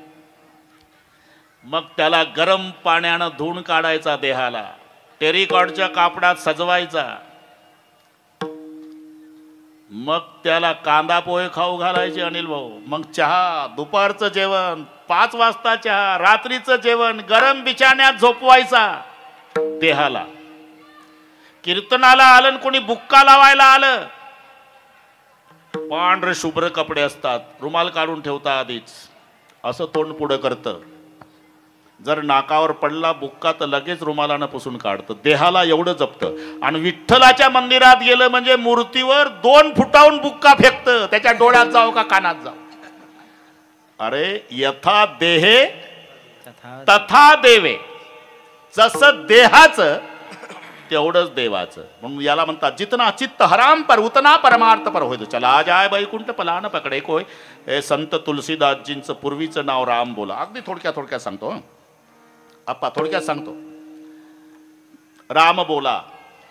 मग त्याला गरम पाण्यानं धुवून काढायचा देहाला, टेरिकॉटच्या कापडात सजवायचा, मग त्याला कांदा पोहे खाऊ घालायचे अनिल भाऊ, मग चहा, दुपारचं जेवण, 5 वाजता चहा, रात्रीचं जेवण, गरम बिछाण्यात झोपवायचा देहाला. कीर्तनाला आलं कोणी बुक्का लावायला आलं, पांढरे शुभ्र कपडे असतात, रुमाल काढून ठेवता आधीच, असं तोंड पुढं करतं. जर नाकावर पडला बुक्का तर लगेच रुमालानं पुसून काढतं. देहाला एवढं जपतं. आणि विठ्ठलाच्या मंदिरात गेलं म्हणजे मूर्तीवर 2 फुटाहून बुक्का फेकतं, त्याच्या डोळ्यात जाऊ का कानात जाऊ. अरे यथा देहे तथा देवे, जसं देहाचं तेवढंच देवाचं. म्हणून याला म्हणतात जितना चित्त हराम पर उतना परमार्थ पर होय. चला जाय बैकुंठ पलान पकडे कोय. हे संत तुलसीदासजींचं पूर्वीचं नाव राम बोला. अगदी थोडक्यात सांगतो, आप्पा थोडक्यात सांगतो. राम बोला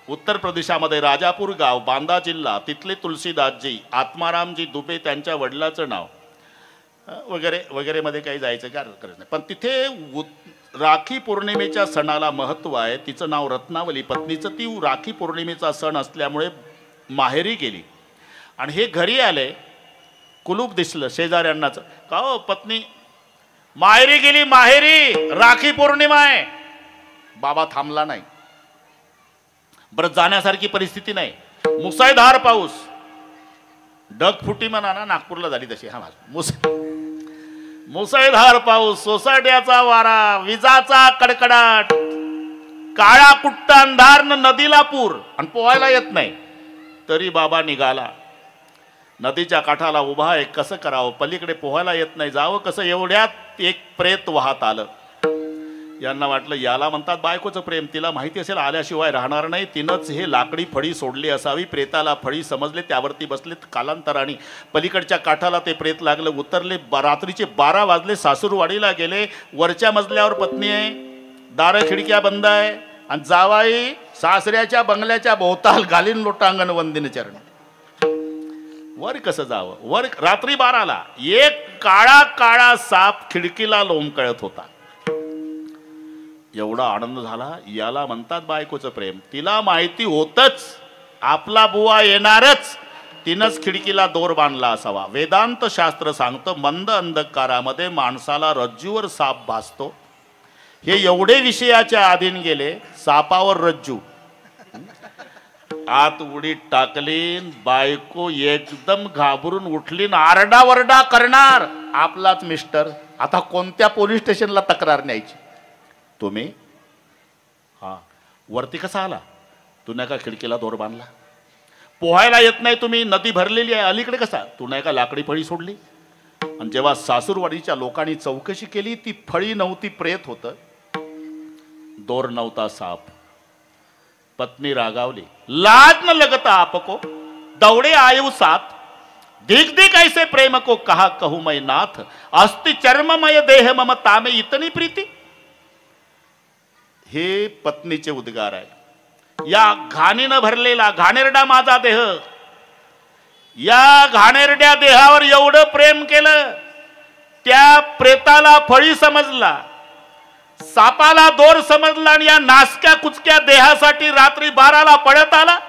उत्तर प्रदेशामध्ये राजापूर गाव, बांदा जिल्हा, तिथले तुलसीदासजी, आत्मारामजी दुबे त्यांच्या वडिलाचं नाव वगैरे वगैरे मध्ये काही जायचं काय गरज नाही. पण तिथे राखी पौर्णिमेच्या सणाला महत्त्व आहे. तिचं नाव रत्नावली. पत्नीचं ती राखी पौर्णिमेचा सण असल्यामुळे माहेरी गेली. आणि हे घरी आले, कुलूप दिसलं शेजाऱ्यांनाच. का हो पत्नी माहेरी गेली, माहेरी राखी पौर्णिमा आहे. बाबा थांबला नाही. बरं जाण्यासारखी परिस्थिती नाही, मुसळधार पाऊस, ढगफुटी म्हणा ना नागपूरला झाली तशी. हा मुसळधार पाऊस, सोसाट्याचा वारा, विजाचा कडकडाट, काळा कुट्ट अंधार, नदीला पूर आणि पोहायला येत नाही. तरी बाबा निघाला. नदीच्या काठाला उभा आहे, कसं करावं, पलीकडे पोहायला येत नाही, जावं कसं. एवढ्यात एक प्रेत वाहत आलं. यांना वाटलं याला म्हणतात बायकोचं प्रेम, तिला माहिती असेल आल्याशिवाय राहणार नाही, तिनंच हे लाकडी फळी सोडली असावी. प्रेताला फळी समजले, त्यावरती बसलेत. कालांतराने पलीकडच्या काठाला ते प्रेत लागलं, उतरले. रात्रीचे 12 वाजले. सासूरवाडीला गेले. वरच्या मजल्यावर पत्नी आहे, दारं खिडक्या बंद आहे आणि जावाई सासऱ्याच्या बंगल्याच्या भोवताल घालीन लोटांगण वंदिन चरण. वर कसं जावं? वर रात्री 12ला एक काळा काळा साप खिडकीला लोंबकळत होता. एवढा आनंद झाला. याला म्हणतात बायकोचं प्रेम. तिला माहिती होतच आपला बुवा येणारच, तिनंच खिडकीला दोर बांधला असावा. वेदांत शास्त्र सांगतं मंद अंधकारामध्ये माणसाला रज्जूवर साप भासतो. हे एवढे विषयाच्या अधीन गेले, सापावर रज्जू. आत उडी टाकली. बायको एकदम घाबरून उठली, आरडावरडा करणार. आपलाच मिस्टर. आता कोणत्या पोलीस स्टेशनला तक्रार न्यायची? तुम्ही हा वरती कसा आला? तू नाही का खिडकीला दोर बांधला? पोहायला येत नाही तुम्ही, नदी भरलेली आहे, अलीकडे कसा? तू नाही का लाकडी फळी सोडली? आणि जेव्हा सासूरवाडीच्या लोकांनी चौकशी केली, ती फळी नव्हती, प्रेत होतं, दोर नव्हता, साप. पत्नी रागावली. लाज न लगता आपको दौड़े आयु साथ, दिख दिख ऐसे प्रेम को कहा कहूं मैं नाथ, अस्ति चर्ममय देह ममता में इतनी प्रीति. हे पत्नीचे उद्गार आहे. या घाणीनं भरलेला घाणेरडा माझा देह, या घाणेरड्या देहावर एवढं प्रेम केलं, त्या प्रेताला फळी समजला, सापाला दोर समजला आणि या नासक्या कुचक्या देहासाठी रात्री 12ला पळत आला.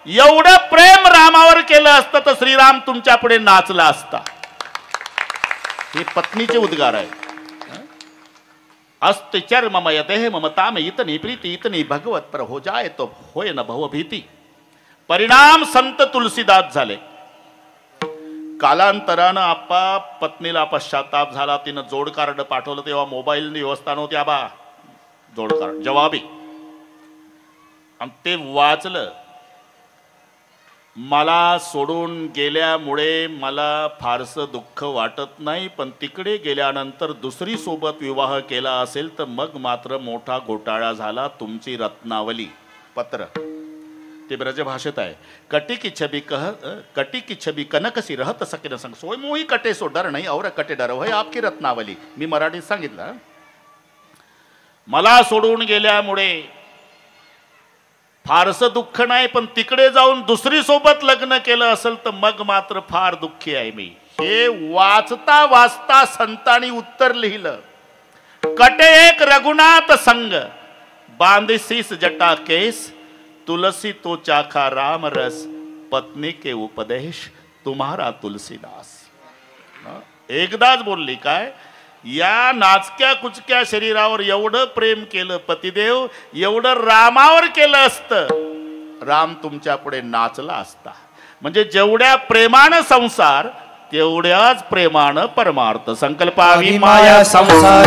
एवढं प्रेम रामावर केलं असतं तर श्रीराम तुमच्या पुढे नाचला असता. हे पत्नीचे उद्गार आहे. अस्ति चर्ममय देह ममता में इतनी प्रीति, इतनी भगवत पर हो जाए तो होए न भव भीति. परिणाम संत तुलसीदास झाले. कालांतरानं आप्पा पत्नीला पश्चाताप झाला. तिनं जोड कार्ड पाठवलं, तेव्हा मोबाईल व्यवस्था नव्हती. आबा जोड कार्ड जवाबी, आणि ते वाचलं. मला सोडून गेल्यामुळे मला फारसं दुःख वाटत नाही, पण तिकडे गेल्यानंतर दुसरी सोबत विवाह केला असेल तर मग मात्र मोठा घोटाळा झाला. तुमची रत्नावली. पत्र ते ब्रजभाषेत आहे. कटी की छबी कनक सी रहत सकिन संग, सोय मोही कटे सो डर नाही और कटे डर होय आपकी रत्नावली. मी मराठीत सांगितलं. मला सोडून गेल्यामुळे फारसं दुःख नाही, पण तिकडे जाऊन दुसरी सोबत लग्न केलं असेल तर मग मात्र फार दुःखी आहे मी. हे वाचता वाचता संतांनी उत्तर लिहिलं. कटे एक रघुनाथ संग, बांधिसीस जटा केस, तुलसी तो चाखा राम रस, पत्नी के उपदेश तुम्हारा तुलसीदास. एकदाच बोलली काय? या नाचक्या कुचक्या शरीरावर एवढं प्रेम केलं पतिदेव, एवढं रामावर केलं असतं, राम तुमच्या पुढे नाचला असता. म्हणजे जेवढ्या प्रेमानं संसार तेवढ्याच प्रेमानं परमार्थ. संकल्पावी माया संसार,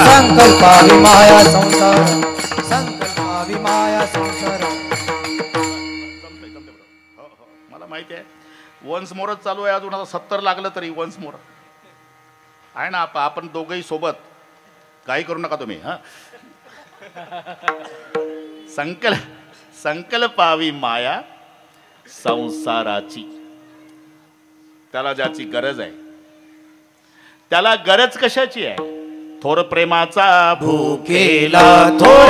संकल्पावी माया संसार, संकल्पावी माया संसार. मला माहिती आहे वन्स मोरच चालू आहे अजून. आता 70 लागलं तरी वन्स मोर आहे ना. आपण दोघंही सोबत, काही करू नका तुम्ही. हा संकल्पावी माया संसाराची. त्याला ज्याची गरज आहे, त्याला गरज कशाची आहे? थोर प्रेमाचा भूकेला, थोर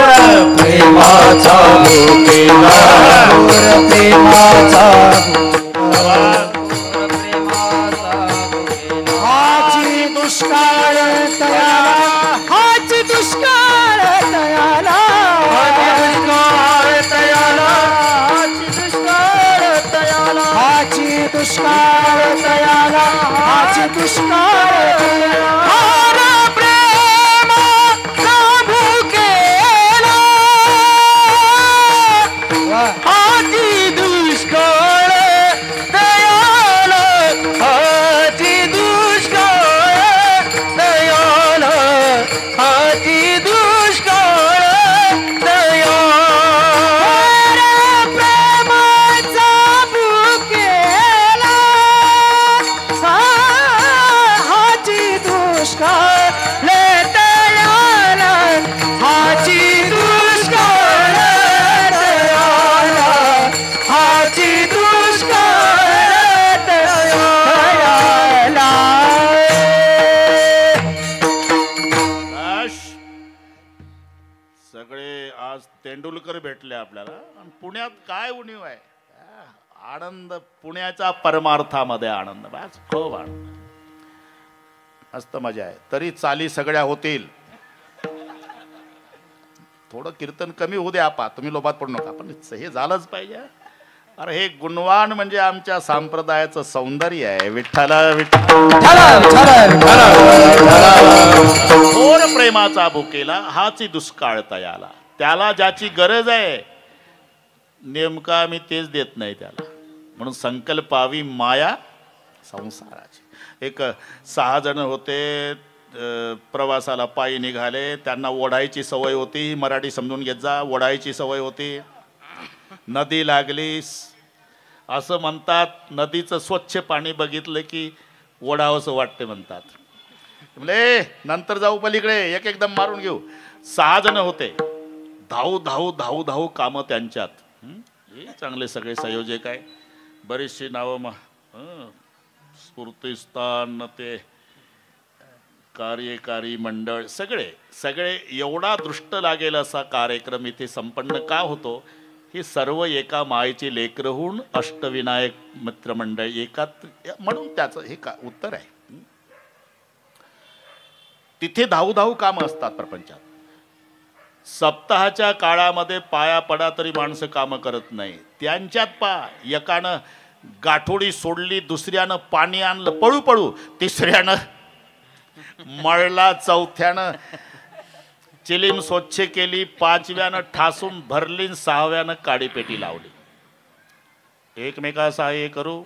प्रेमाचा भूकेला, थोर प्रेमाचा हाची दुष्काळ तयाला, हाची दुष्काळ तयाला, हाची दुष्काळ तयाला, हाची दुष्काळ दुष्काळ हार प्रेमाचा भुकेला हाची दुष्काळ दयाल हाची दुष्काळ दयाल हाची दुष्काळ दयाल प्रेमाचा भुकेला हाची दुष्काळ दयाल हाची दुष्काळ दयाल हाची दुष्काळ दयाल बस. सगळे आज तेंडुलकर भेटले आपल्याला आणि पुण्यात काय उणीव आहे आनंद पुण्याच्या परमार्थामध्ये आनंद बस खूप आनंद मस्त मजा आहे तरी चाली सगळ्या होतील थोडं कीर्तन कमी होऊ द्या आपा तुम्ही लोभात पडू नका पण हे झालंच पाहिजे अरे हे गुणवान म्हणजे आमच्या संप्रदायाचं सौंदर्य आहे विठ्ठल थोर प्रेमाचा भुकेला हाची दुष्काळ तयाला त्याला ज्याची गरज आहे नेमका आम्ही तेच देत नाही त्याला म्हणून संकल्पावी माया संसाराची एक 6 जण होते प्रवासाला पायी निघाले त्यांना ओढायची सवय होती मराठी समजून घेत जा ओढायची सवय होती नदी लागली असं म्हणतात नदीचं स्वच्छ पाणी बघितलं की ओढावंसं वाटते म्हणतात म्हणजे नंतर जाऊ पलीकडे एक एकदम मारून घेऊ 6 जण होते धाऊ धाऊ धाऊ धाऊ कामं त्यांच्यात हे चांगले सगळे संयोजक आहे बरीचशी नावं स्फूर्तिस्थान ते कार्यकारी मंडळ सगळे सगळे एवढा दृष्ट लागेल असा कार्यक्रम इथे संपन्न का होतो ही सर्व एका मायेची लेकरं होऊन अष्टविनायक मित्रमंडळ एकात म्हणून त्याचं हे का उत्तर आहे तिथे धाऊ धाऊ कामं असतात प्रपंचात सप्ताहाच्या काळामध्ये पाया पडा तरी माणसं कामं करत नाही त्यांच्यात एकानं गाठोडी सोडली दुसऱ्यानं पाणी आणलं पळू पळू तिसऱ्यानं मळला चौथ्यानं चिलीम स्वच्छ केली 5व्यानं ठासून भरली 6व्यानं काडीपेटी लावली एकमेका सहाय्य करू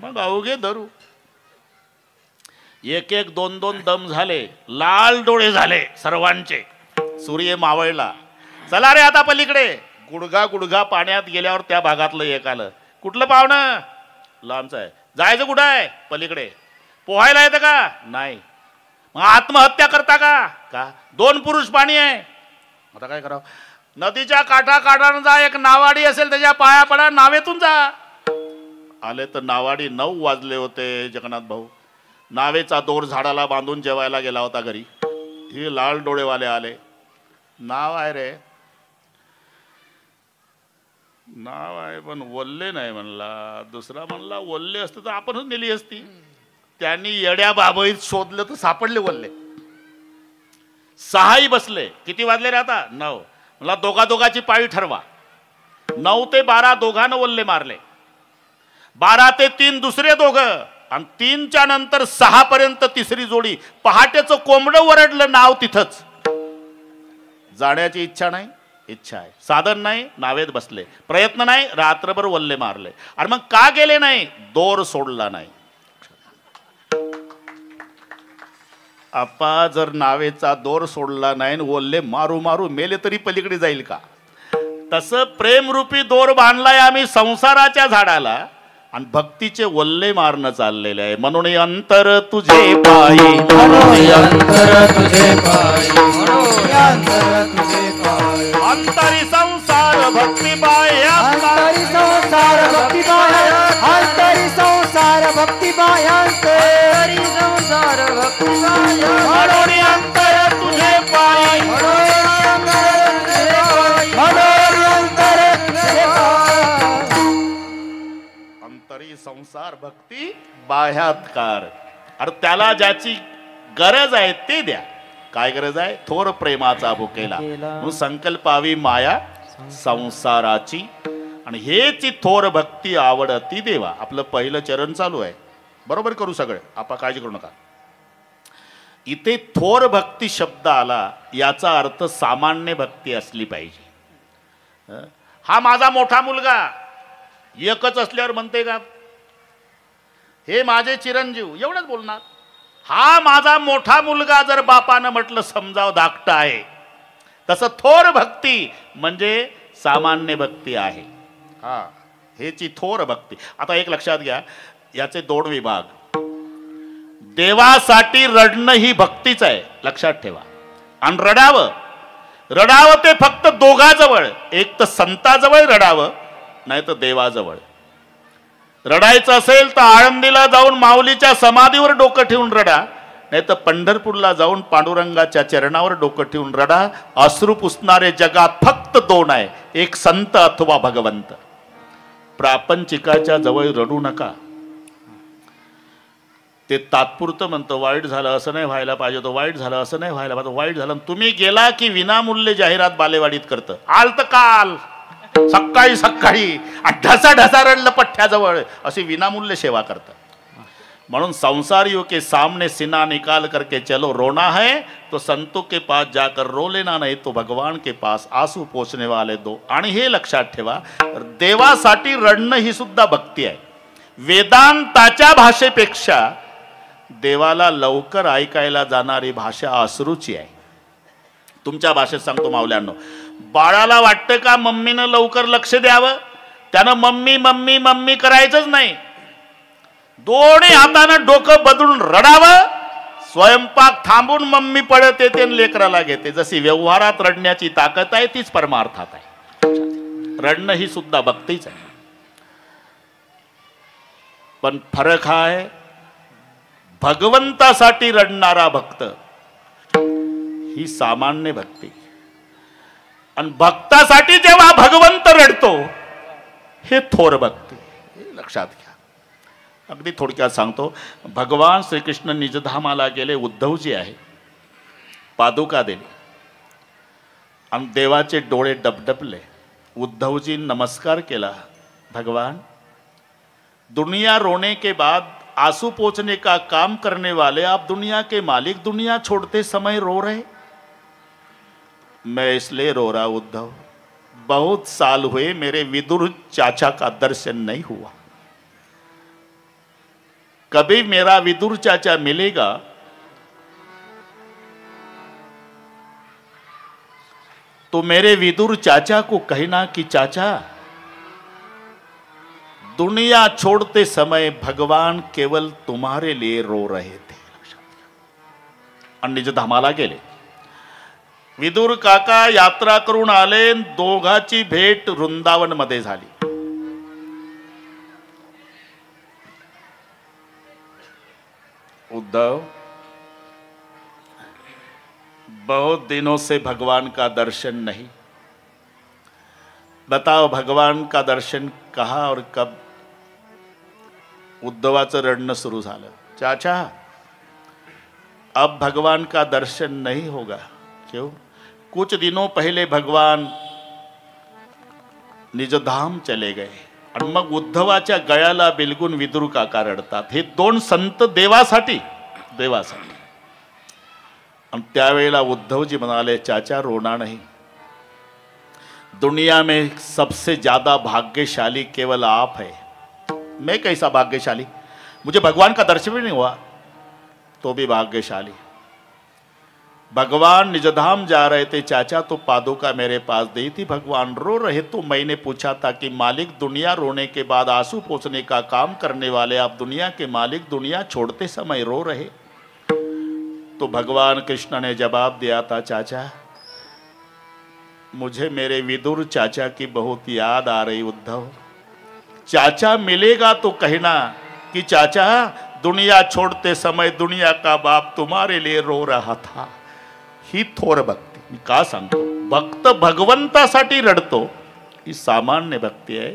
मग अवघे धरू एक एक 2-2 दम झाले लाल डोळे झाले सर्वांचे सूर्य मावळला चला रे आता पलीकडे गुडघा गुडघा पाण्यात गेल्यावर त्या भागातलं एक आलं कुठलं पाहुणं लांबचं आहे जायचं कुठं आहे पलीकडे पोहायला येतं का नाही मग आत्महत्या करता का 2 पुरुष पाणी आहे आता काय करावं नदीच्या काठानं जा एक नावाडी असेल त्याच्या पाया पडा नावेतून जा आले तर नावाडी 9 वाजले होते जगन्नाथ भाऊ नावेचा दोर झाडाला बांधून जेवायला गेला होता घरी हे लाल डोळेवाले आले नाव आहे रे नाव आहे पण वल्ले नाही म्हणला दुसरा म्हणला वल्ले असते तर आपणच नेली असती त्यांनी येड्या बाबईत शोधलं तर सापडले वल्ले 6 बसले किती वाजले रे आता 9 मला दोघाची पाळी ठरवा 9 ते 12 दोघांना वल्ले मारले 12 ते 3 दुसरे दोघं आणि 3च्या नंतर 6 पर्यंत तिसरी जोडी पहाटेचं कोंबडं वरडलं नाव तिथंच जाण्याची इच्छा नाही इच्छा आहे साधन नाही नावेत बसले प्रयत्न नाही रात्रभर वल्ले मारले आणि मग का गेले नाही दोर सोडला नाही आपा जर नावेचा दोर सोडला नाही वल्ले मारू मारू मेले तरी पलीकडे जाईल का तसं प्रेमरूपी दोर बांधलाय आम्ही संसाराच्या झाडाला आणि भक्तीचे वल्ले मारणं चाललेले आहे म्हणून अंतर तुझे पायी अंतर तुझे पायी अंतर तुझे पायी अंतरी संसार भक्ती पाय अंतरी संसार भक्ती पाय अंतरी संसार भक्ती पाय अंतरी संसार भक्ती पाय म्हणून अंतर तुझे पायी अंतरी संसार भक्ती बाह्यात्कार अरे त्याला ज्याची गरज आहे ते द्या काय गरज आहे थोर प्रेमाचा भुकेला म्हणून संकल्पावी माया संसाराची आणि हेची थोर भक्ती आवडती देवा आपलं पहिलं चरण चालू आहे बरोबर करू सगळे, आपण काळजी करू नका. इथे थोर भक्ती शब्द आला, याचा अर्थ सामान्य भक्ती असली पाहिजे. हा माझा मोठा मुलगा एकच असल्यावर म्हणते का हे माझे चिरंजीव, एवढंच बोलणार. हा माझा मोठा मुलगा जर बापानं म्हटलं समजाव धाकटा आहे, तसं थोर भक्ती म्हणजे सामान्य भक्ती आहे. हा हेची थोर भक्ती. आता एक लक्षात घ्या, याचे 2 विभाग. देवासाठी रडणं ही भक्तीच आहे, लक्षात ठेवा. आणि रडावं ते फक्त दोघाजवळ, एक तर संताजवळ रडावं, नाही तर देवाजवळ. रडायचं असेल तर आळंदीला जाऊन माऊलीच्या समाधीवर डोकं ठेवून रडा, नाही तर पंढरपूरला जाऊन पांडुरंगाच्या चरणावर डोकं ठेवून रडा. अश्रू पुसणारे जगात फक्त 2 आहे, एक संत अथवा भगवंत. प्रापंचिकाच्या जवळ रडू नका. ते तात्पुरतं म्हणतं वाईट झालं असं नाही व्हायला पाहिजे, तो वाईट झालं असं नाही व्हायला पाहिजे, वाईट झालं. तुम्ही गेला की विनामूल्य जाहिरात बालेवाडीत करतं, आलत काल सकाळी सकाळी ढसा ढसा रडलं पठ्ठ्याजवळ, अशी विनामूल्य सेवा करतं. म्हणून संसारियों के सामने सीना निकाल करके चलो, रोना है तो संतों के पास जाकर रो लेना, नहीं तो भगवान के पास आंसू पोचने वाले दो. आणि हे लक्षात ठेवा, देवासाठी रडणं ही सुद्धा भक्ती आहे. वेदांताच्या भाषेपेक्षा देवाला लवकर ऐकायला जाणारी भाषा अश्रूची आहे. तुमच्या भाषेत सांगतो माऊल्यांनो, बाळाला वाटतं का मम्मीनं लवकर लक्ष द्यावं, त्यानं मम्मी मम्मी मम्मी करायचंच नाही, दोन्ही हातानं डोकं बदलून रडावं. स्वयंपाक थांबून मम्मी पळत येते आणि लेकराला घेते. जशी व्यवहारात रडण्याची ताकद आहे, तीच परमार्थात आहे. रडणं ही सुद्धा भक्तीच आहे. पण फरक हा आहे, भगवंतासाठी रडणारा भक्त ही सामान्य भक्ती, आणि भक्तासाठी जेव्हा भगवंत रडतो हे थोर भक्ती. लक्षात घ्या. अगदी थोडक्यात सांगतो. भगवान श्रीकृष्ण निजधामाला गेले, उद्धवजी आहे, पादुका दिली आणि देवाचे डोळे डबडबले. उद्धवजी नमस्कार केला, भगवान दुनिया रोने के बाद आंसू पोंछने का काम करने वाले आप दुनिया के मालिक, दुनिया छोड़ते समय रो रहे. मैं इसलिए रो रहा उद्धव, बहुत साल हुए मेरे विदुर चाचा का दर्शन नहीं हुआ. कभी मेरा विदुर चाचा मिलेगा तो मेरे विदुर चाचा को कहना कि चाचा दुनिया छोड़ते समय भगवान केवल तुम्हारे लिए रो रहे थे. आणि निजधामाला गेले. विदुर काका यात्रा करून आले, दोघाची भेट वृंदावन मध्ये झाली. उद्धव, बहुत दिनों से भगवान का दर्शन नहीं, बताओ भगवान का दर्शन कहाँ और कब. उद्धवाचं रडणं सुरू झालं. चाचा अब भगवान का दर्शन नहीं होगा. क्यों? कुछ दिनों पहले भगवान निजधाम चले गए. आणि मग उद्धवाच्या गळ्याला बिलगून विदुर काका रडतात. हे 2 संत देवासाठी. आणि त्यावेळेला उद्धवजी म्हणाले, चाचा रोना नहीं, दुनिया में सबसे ज्यादा भाग्यशाली केवल आप है. मैं कैसा भाग्यशाली, मुझे भगवान का दर्शन भी नहीं हुआ तो भी भाग्यशाली. भगवान निजधाम जा रहे थे चाचा, तो पादुका मेरे पास दी थी. भगवान रो रहे तो मैंने पूछा था कि मालिक दुनिया रोने के बाद आंसू पोंछने का काम करने वाले आप दुनिया के मालिक, दुनिया छोड़ते समय रो रहे. तो भगवान कृष्ण ने जवाब दिया था, चाचा मुझे मेरे विदुर चाचा की बहुत याद आ रही. उद्धव, चाचा मिलेगा तो कहना कि चाचा दुनिया छोड़ते समय दुनिया का बाप तुम्हारे लिए रो रहा था. ही थोर भक्ती. मी का सांगतो, भक्त भगवंतासाठी रडतो ही सामान्य भक्ती आहे,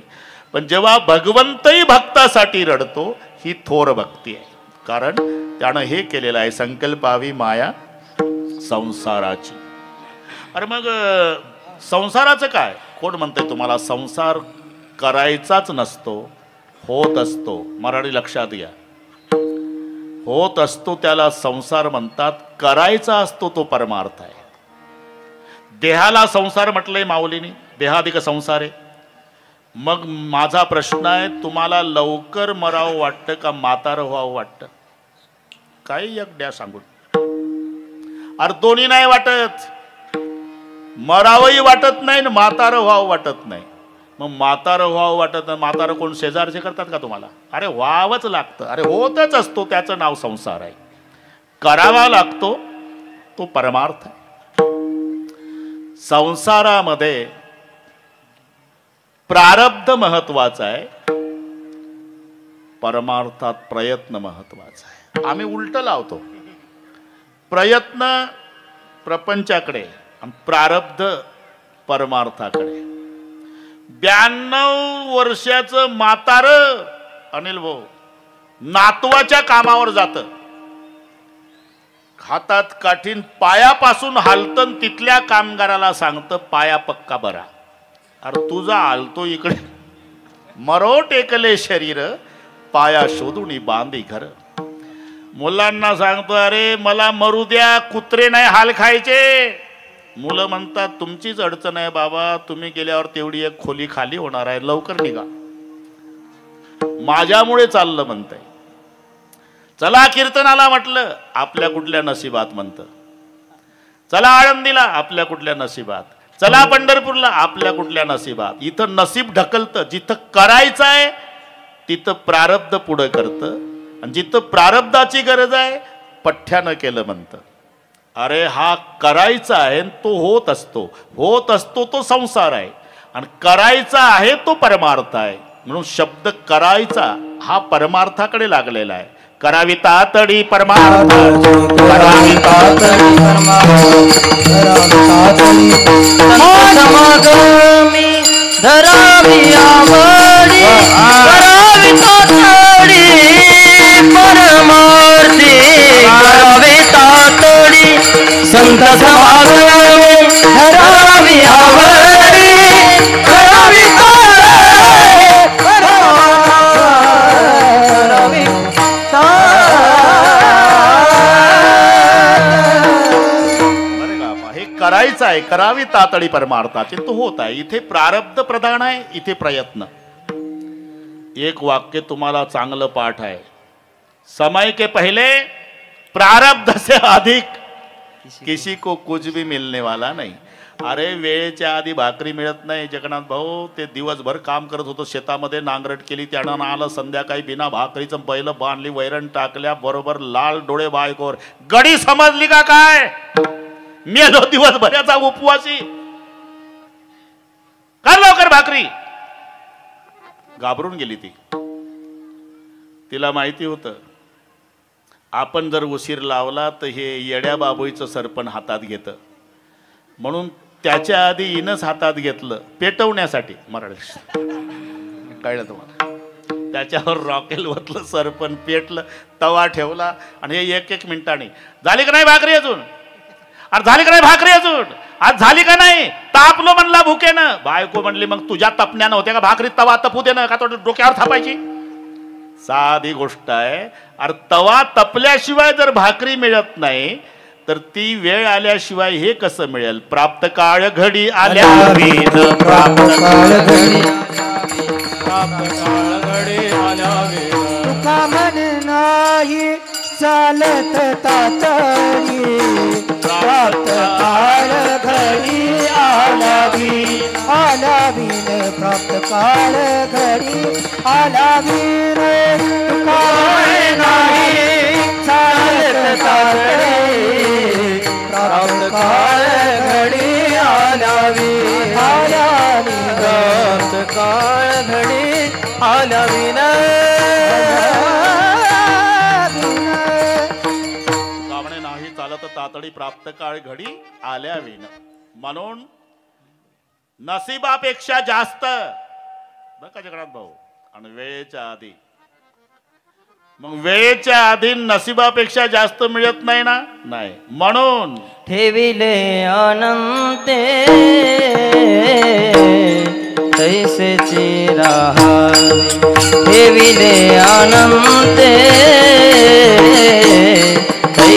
पण जेव्हा भगवंतही भक्तासाठी रडतो ही थोर भक्ती आहे. कारण त्यानं हे केलेलं आहे, संकल्पावी माया संसाराची. अरे मग संसाराचं काय? कोण म्हणते तुम्हाला संसार करायचाच नसतो, होत असतो. मराठी लक्षात घ्या. होत असतो त्याला संसार म्हणतात, करायचा असतो तो परमार्थ आहे. देहाला संसार म्हटलंय माऊलीने, देहाधिक संसार आहे. मग माझा प्रश्न आहे, तुम्हाला लवकर मरावं वाटतं का म्हातारं व्हावं वाटतं? काही एक द्या सांगून. अरे दोन्ही नाही वाटत, मरावंही वाटत नाही ना म्हातारं व्हावं वाटत नाही. मग म्हातारं व्हावं वाटत नाही, म्हातारं कोण शेजारचे करतात का तुम्हाला? अरे व्हावंच लागतं. अरे होतच असतो, त्याचं नाव संसार आहे. करावा लागतो तो परमार्थ आहे. संसारामध्ये प्रारब्ध महत्वाचा आहे, परमार्थात प्रयत्न महत्वाचा आहे. आम्ही उलट लावतो, प्रयत्न प्रपंचाकडे आणि प्रारब्ध परमार्थाकडे. 92 वर्षाचं म्हातार अनिल भाऊ नातवाच्या कामावर जातं, हातात काठीन पायापासून हालतन तिथल्या कामगाराला सांगतं पाया पक्का बरा. अरे तुझा हालतो इकडे, मरो टेकले शरीर पाया शोधून बांधी घर. मुलांना सांगतो अरे मला मरू द्या, कुत्रे नाही हाल खायचे. मुलं म्हणतात तुमचीच अडचण आहे बाबा, तुम्ही गेल्यावर तेवढी एक खोली खाली होणार आहे, लवकर निघा. माझ्यामुळे चाललं म्हणतंय. चला कीर्तनाला म्हटलं, आपल्या कुठल्या नशिबात म्हणतं. चला आळंदीला, आपल्या कुठल्या नशिबात. चला पंढरपूरला, आपल्या कुठल्या नशिबात. इथं नसीब ढकलतं. जिथं करायचं आहे तिथं प्रारब्ध पुढं करतं, आणि जिथं प्रारब्धाची गरज आहे पठ्ठ्यानं केलं म्हणतं. अरे हा करायचा आहे तो होत असतो, होत असतो तो संसार आहे, आणि करायचा आहे तो परमार्थ आहे. म्हणून शब्द करायचा हा परमार्थाकडे लागलेला आहे. करावी तातडी परमार्थ, करावी तातडी परमार्थ, समागमी धरावी आवडी, करावी तातडी परमार्थी, करावी तातडी संत समागमी धरावी आवडी, करावी करायचं आहे, करावी तातडी परमार्थाची, तो होत आहे. इथे प्रारब्ध प्रधान आहे, इथे प्रयत्न. एक वाक्य तुम्हाला चांगलं पाठ आहे, समय के पहले प्रारब्ध से अधिक किसी को कुछ भी मिलने वाला नहीं. अरे वेळेच्या आधी भाकरी मिळत नाही. जगन्नाथ भाऊ ते दिवसभर काम करत होतं, शेतामध्ये नांगरट केली, त्यानं आलं संध्याकाळी बिना भाकरीचं बैल बांधली, वैरण टाकल्या, बरोबर लाल डोळे बायकोर. गडी समजली का काय? मेलो दिवसभराचा उपवासी, कर लवकर भाकरी. घाबरून गेली ती. तिला माहिती होतं आपण जर उशीर लावला तर हे येड्या बाबूचं सरपण हातात घेतं, म्हणून त्याच्या आधी हिनंच हातात घेतलं पेटवण्यासाठी. मराठी कळलं तुम्हाला? त्याच्यावर रॉकेल ओतलं, सरपण पेटलं, तवा ठेवला, आणि हे एक मिनिटाने झाली का नाही भाकरी अजून, अरे झाली का नाही भाकरी अजून, आज झाली का नाही, तापलो म्हणला भुकेनं. बायको म्हणली मग तुझ्या तपण्यानं होत्या का भाकरी, तवा तपू दे ना, का तो डोक्यावर थापायची. साधी गोष्ट आहे. अरे तवा तपल्याशिवाय जर भाकरी मिळत नाही तर ती वेळ आल्याशिवाय हे कसं मिळेल. प्राप्त काळ घडी आल्या, प्राप्त काळ घडी, प्राप्त काळ घडी आल्या, तुका मन नाही चालत तातडी, प्राप्त काळ घडी आलावी, आलावीन प्राप्त काळ घडी आलावीन. तुका मन नाही चालत तातडी, प्राप्त काळ घडी आलावी, आलावी प्राप्त काळ घडी आलावीन. तातडी प्राप्त काळ घडी आल्याविन. म्हणून नशिबापेक्षा जास्त बघा जगन्नाथ भाऊ, आणि वेळेच्या आधी. मग वेळेच्या आधी नशिबापेक्षा जास्त मिळत नाही ना, नाही. म्हणून ठेविले अनंते तैसेची राहावे, ठेविले अनंते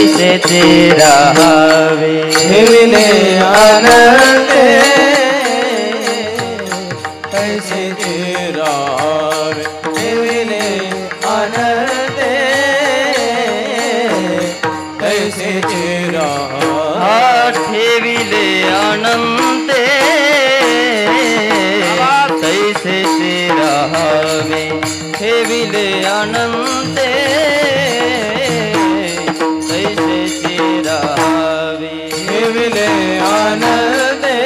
तैसे तेरा हावे ठेविले आनंदे तैसे तेरा हावे ठेविले आनंदे तैसे तेरा ठेविले आनंदे तैसे तेरा हावे ठेविले आनंदे तैसे तेरा हावे ठेविले आनंदे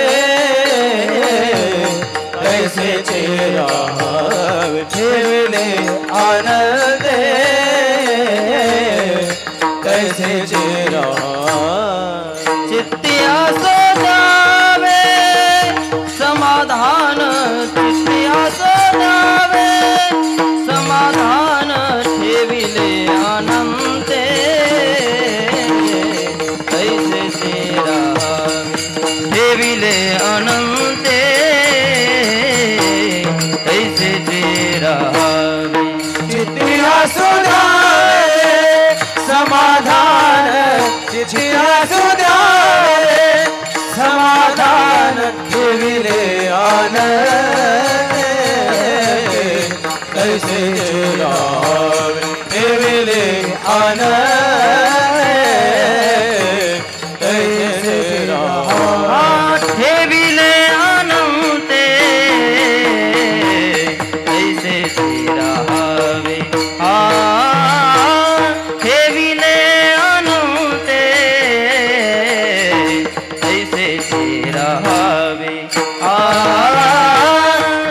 तैसे तेरा हावे ठेविले आनंदे तैसे तेरा चित्तिया सो जावे समाधान चित्तिया सो जावे समाधान ठेविले आनंदे तैसे तेरा ठेविले आनंदे तैसे तेरा चित्तिया सो जावे समाधान चित्तिया सो जावे समाधान ठेविले आनंद तैसे तेरा ठेविले आनंद तैसे तेरा ठेविले आनंद तैसे तेरा हावे ठेविले आनंद तैसे तेरा हावे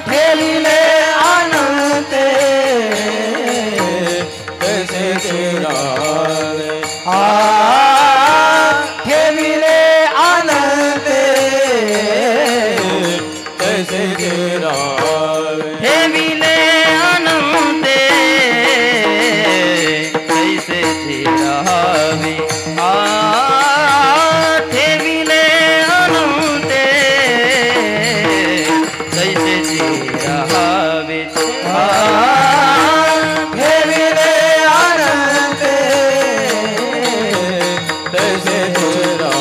ठेविले आनंद तैसे तेरा हावे ठेविले आनंद तैसे तेरा ठेविले आनंद तैसे तेरा हावे ठेविले आनंद तैसे तेरा हावे ठेविले आनंद तैसे तेरा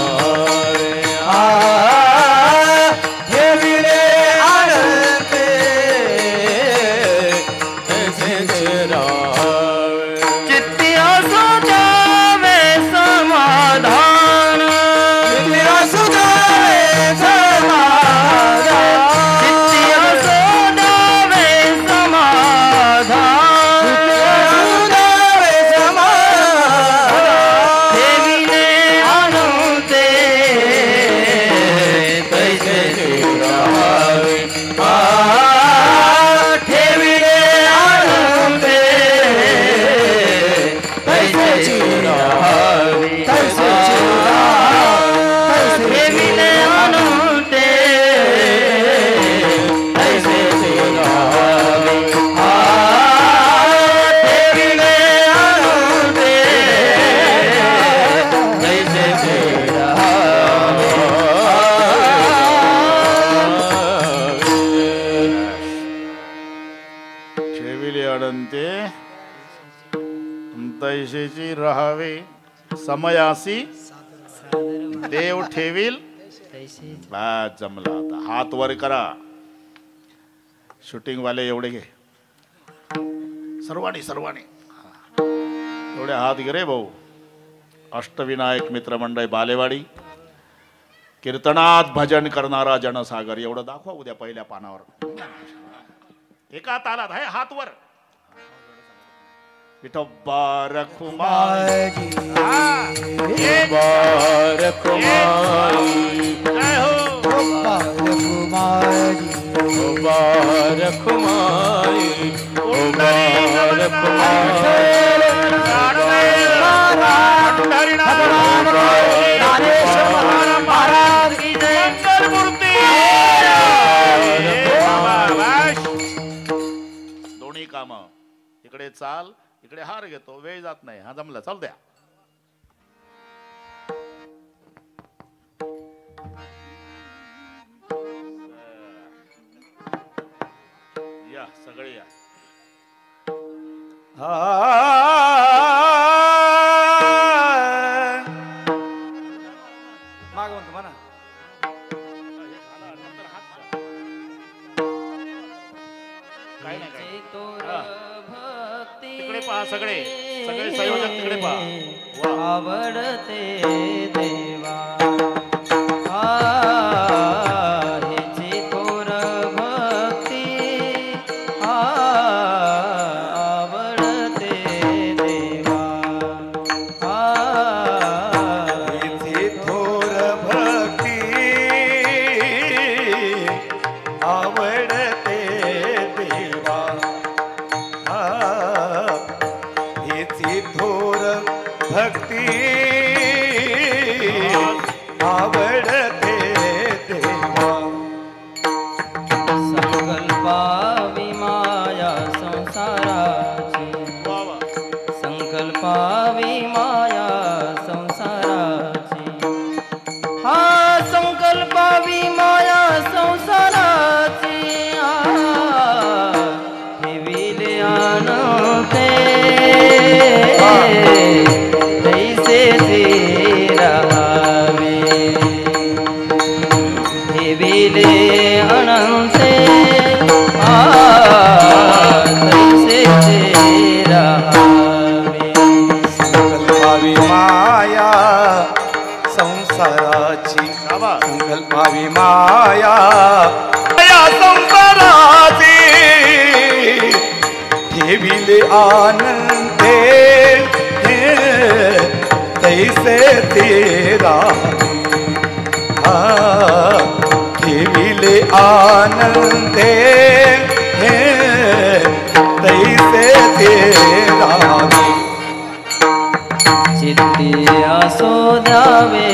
ठेविले आनंद तैसे तेरा चित्तिया सो जावे समाधान चित्तिया सो जावे समाधान चित्तिया सो जावे समाधान ठेविले आनंद तैसे तेरा हावे ठेविले आनंद तैसे तेरा हावे ठेविले आनंद तैसे तेरा हावे ठेविले आनंद तैसे तेरा ठेविले अडंते तैसेची राहावे समयासी देव ठेवील जमला आता हात वर करा शूटिंग वाले एवढे घे सर्वांनी एवढे हात घे रे भाऊ अष्टविनायक मित्रमंडळ बालेवाडी कीर्तनात भजन करणारा जनसागर एवढं दाखवा उद्या पहिल्या पानावर एका तालात आहे हात वर विठोबा रखुमाई जय हो दोन्ही काम इकडे चाल इकडे हार घेतो वेळ जात नाही हा जमला चाल द्या या सगळे या काय नाही काय तिकडे पहा सगळे सगळे संयोजक तिकडे पहा आवडते देवा ह्याची थोर भक्ती आवडते देवा ह्याची थोर भक्ती आवडते देवा ह्याची थोर भक्ती आवडते देवा संकल्पावी माया संसाराची संकल्पावी माया संसाराची हा संकल्पावी माया संसाराची ठेविले आणते तैसे राहावे ठेविले अनंते तैसे राहावे संकल्पावी माया संसाराची संकल्पावी माया संसाराची ठेविले आनंदे तैसे तेरा ठेविले आनंदे तैसे तेरा चित्ती असो द्यावे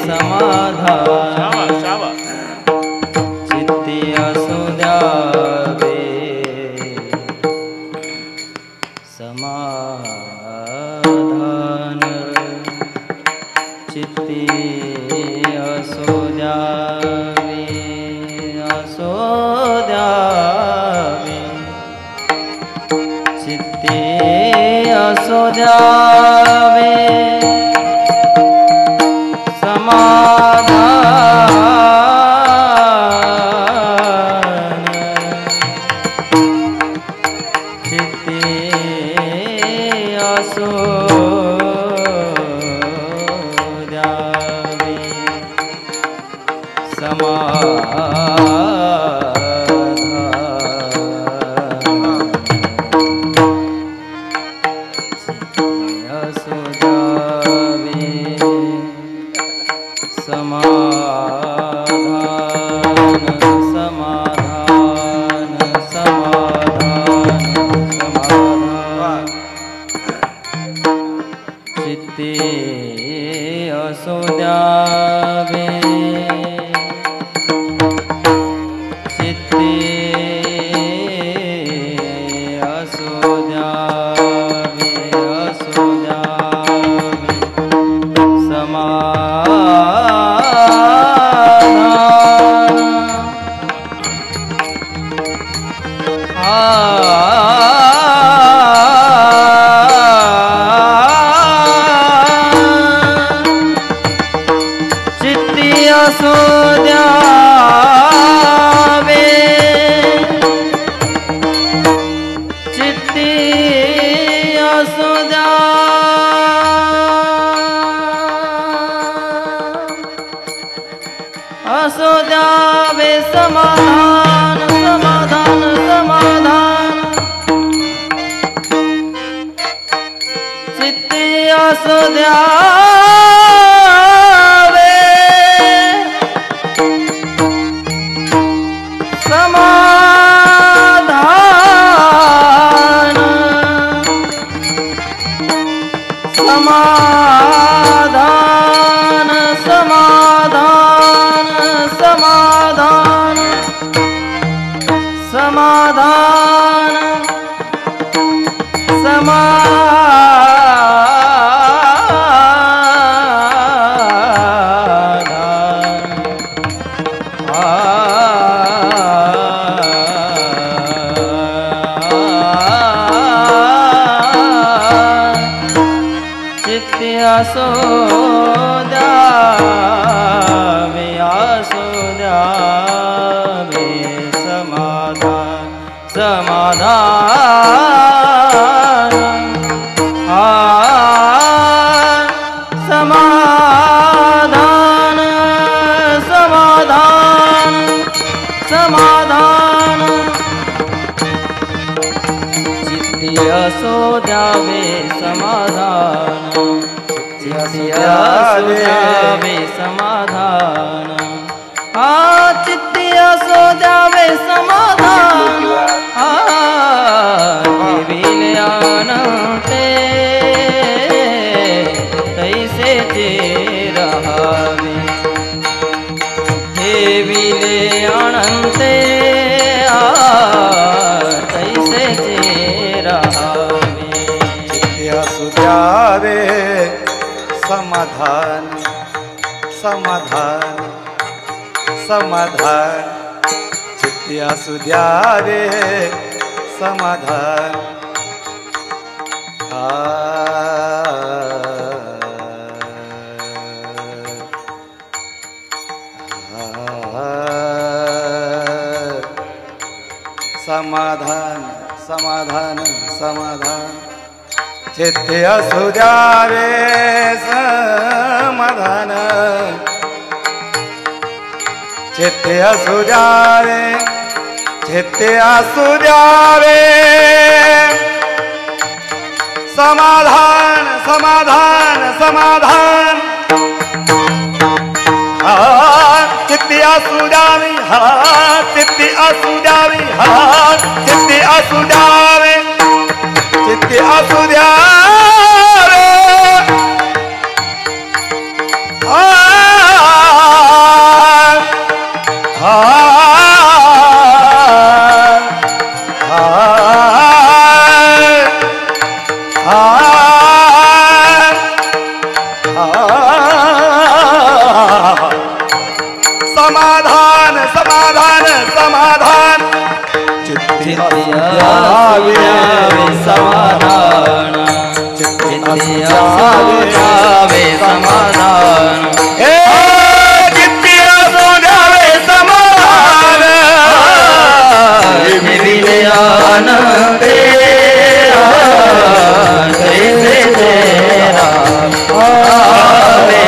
समाधान चित्ती असो द्यावे समाधान चित्ती असो द्यावे चित्ती असो द्यावे समाधान चित्ती असो द्यावे चित्ते असो द्यावे चित्ते असो द्यावे असो द्यावे चित्ती असो असो द्यावे समाधान समाधान समाधान चित्ती असो द्यावे समाधान समाधान समाधान समाधान समाधान चित्ती असो द्यावे समाधान समाधान समाधान समाधान समाधान चित्ती असो द्यावे समाधान चित्ती असो द्यावे समाधान चित्ती असो द्यावे समाधान ठेविले अनंते तैसेचे रहावे ठेविले अनंते तैसेचे रहावे चित्ती असो द्यावे समाधान समाधान समाधान चित्ती असू द्यावे समाधान समाधान समाधान समाधान चित्ती असू द्यावे समाधान चित्ती असू द्यावे चित्ती असू द्यावे समाधान समाधान समाधान चित्ती असू द्यावे चित्ती असू द्यावे चित्ती असू द्यावे चित्ती असू द्यावे समाधान समाधान समाधान चित्ती द्यावे समाधान चित्ती द्यावे समाधान चित्ती द्यावे समाधान ठेविले अनंते तैसेचे रहावे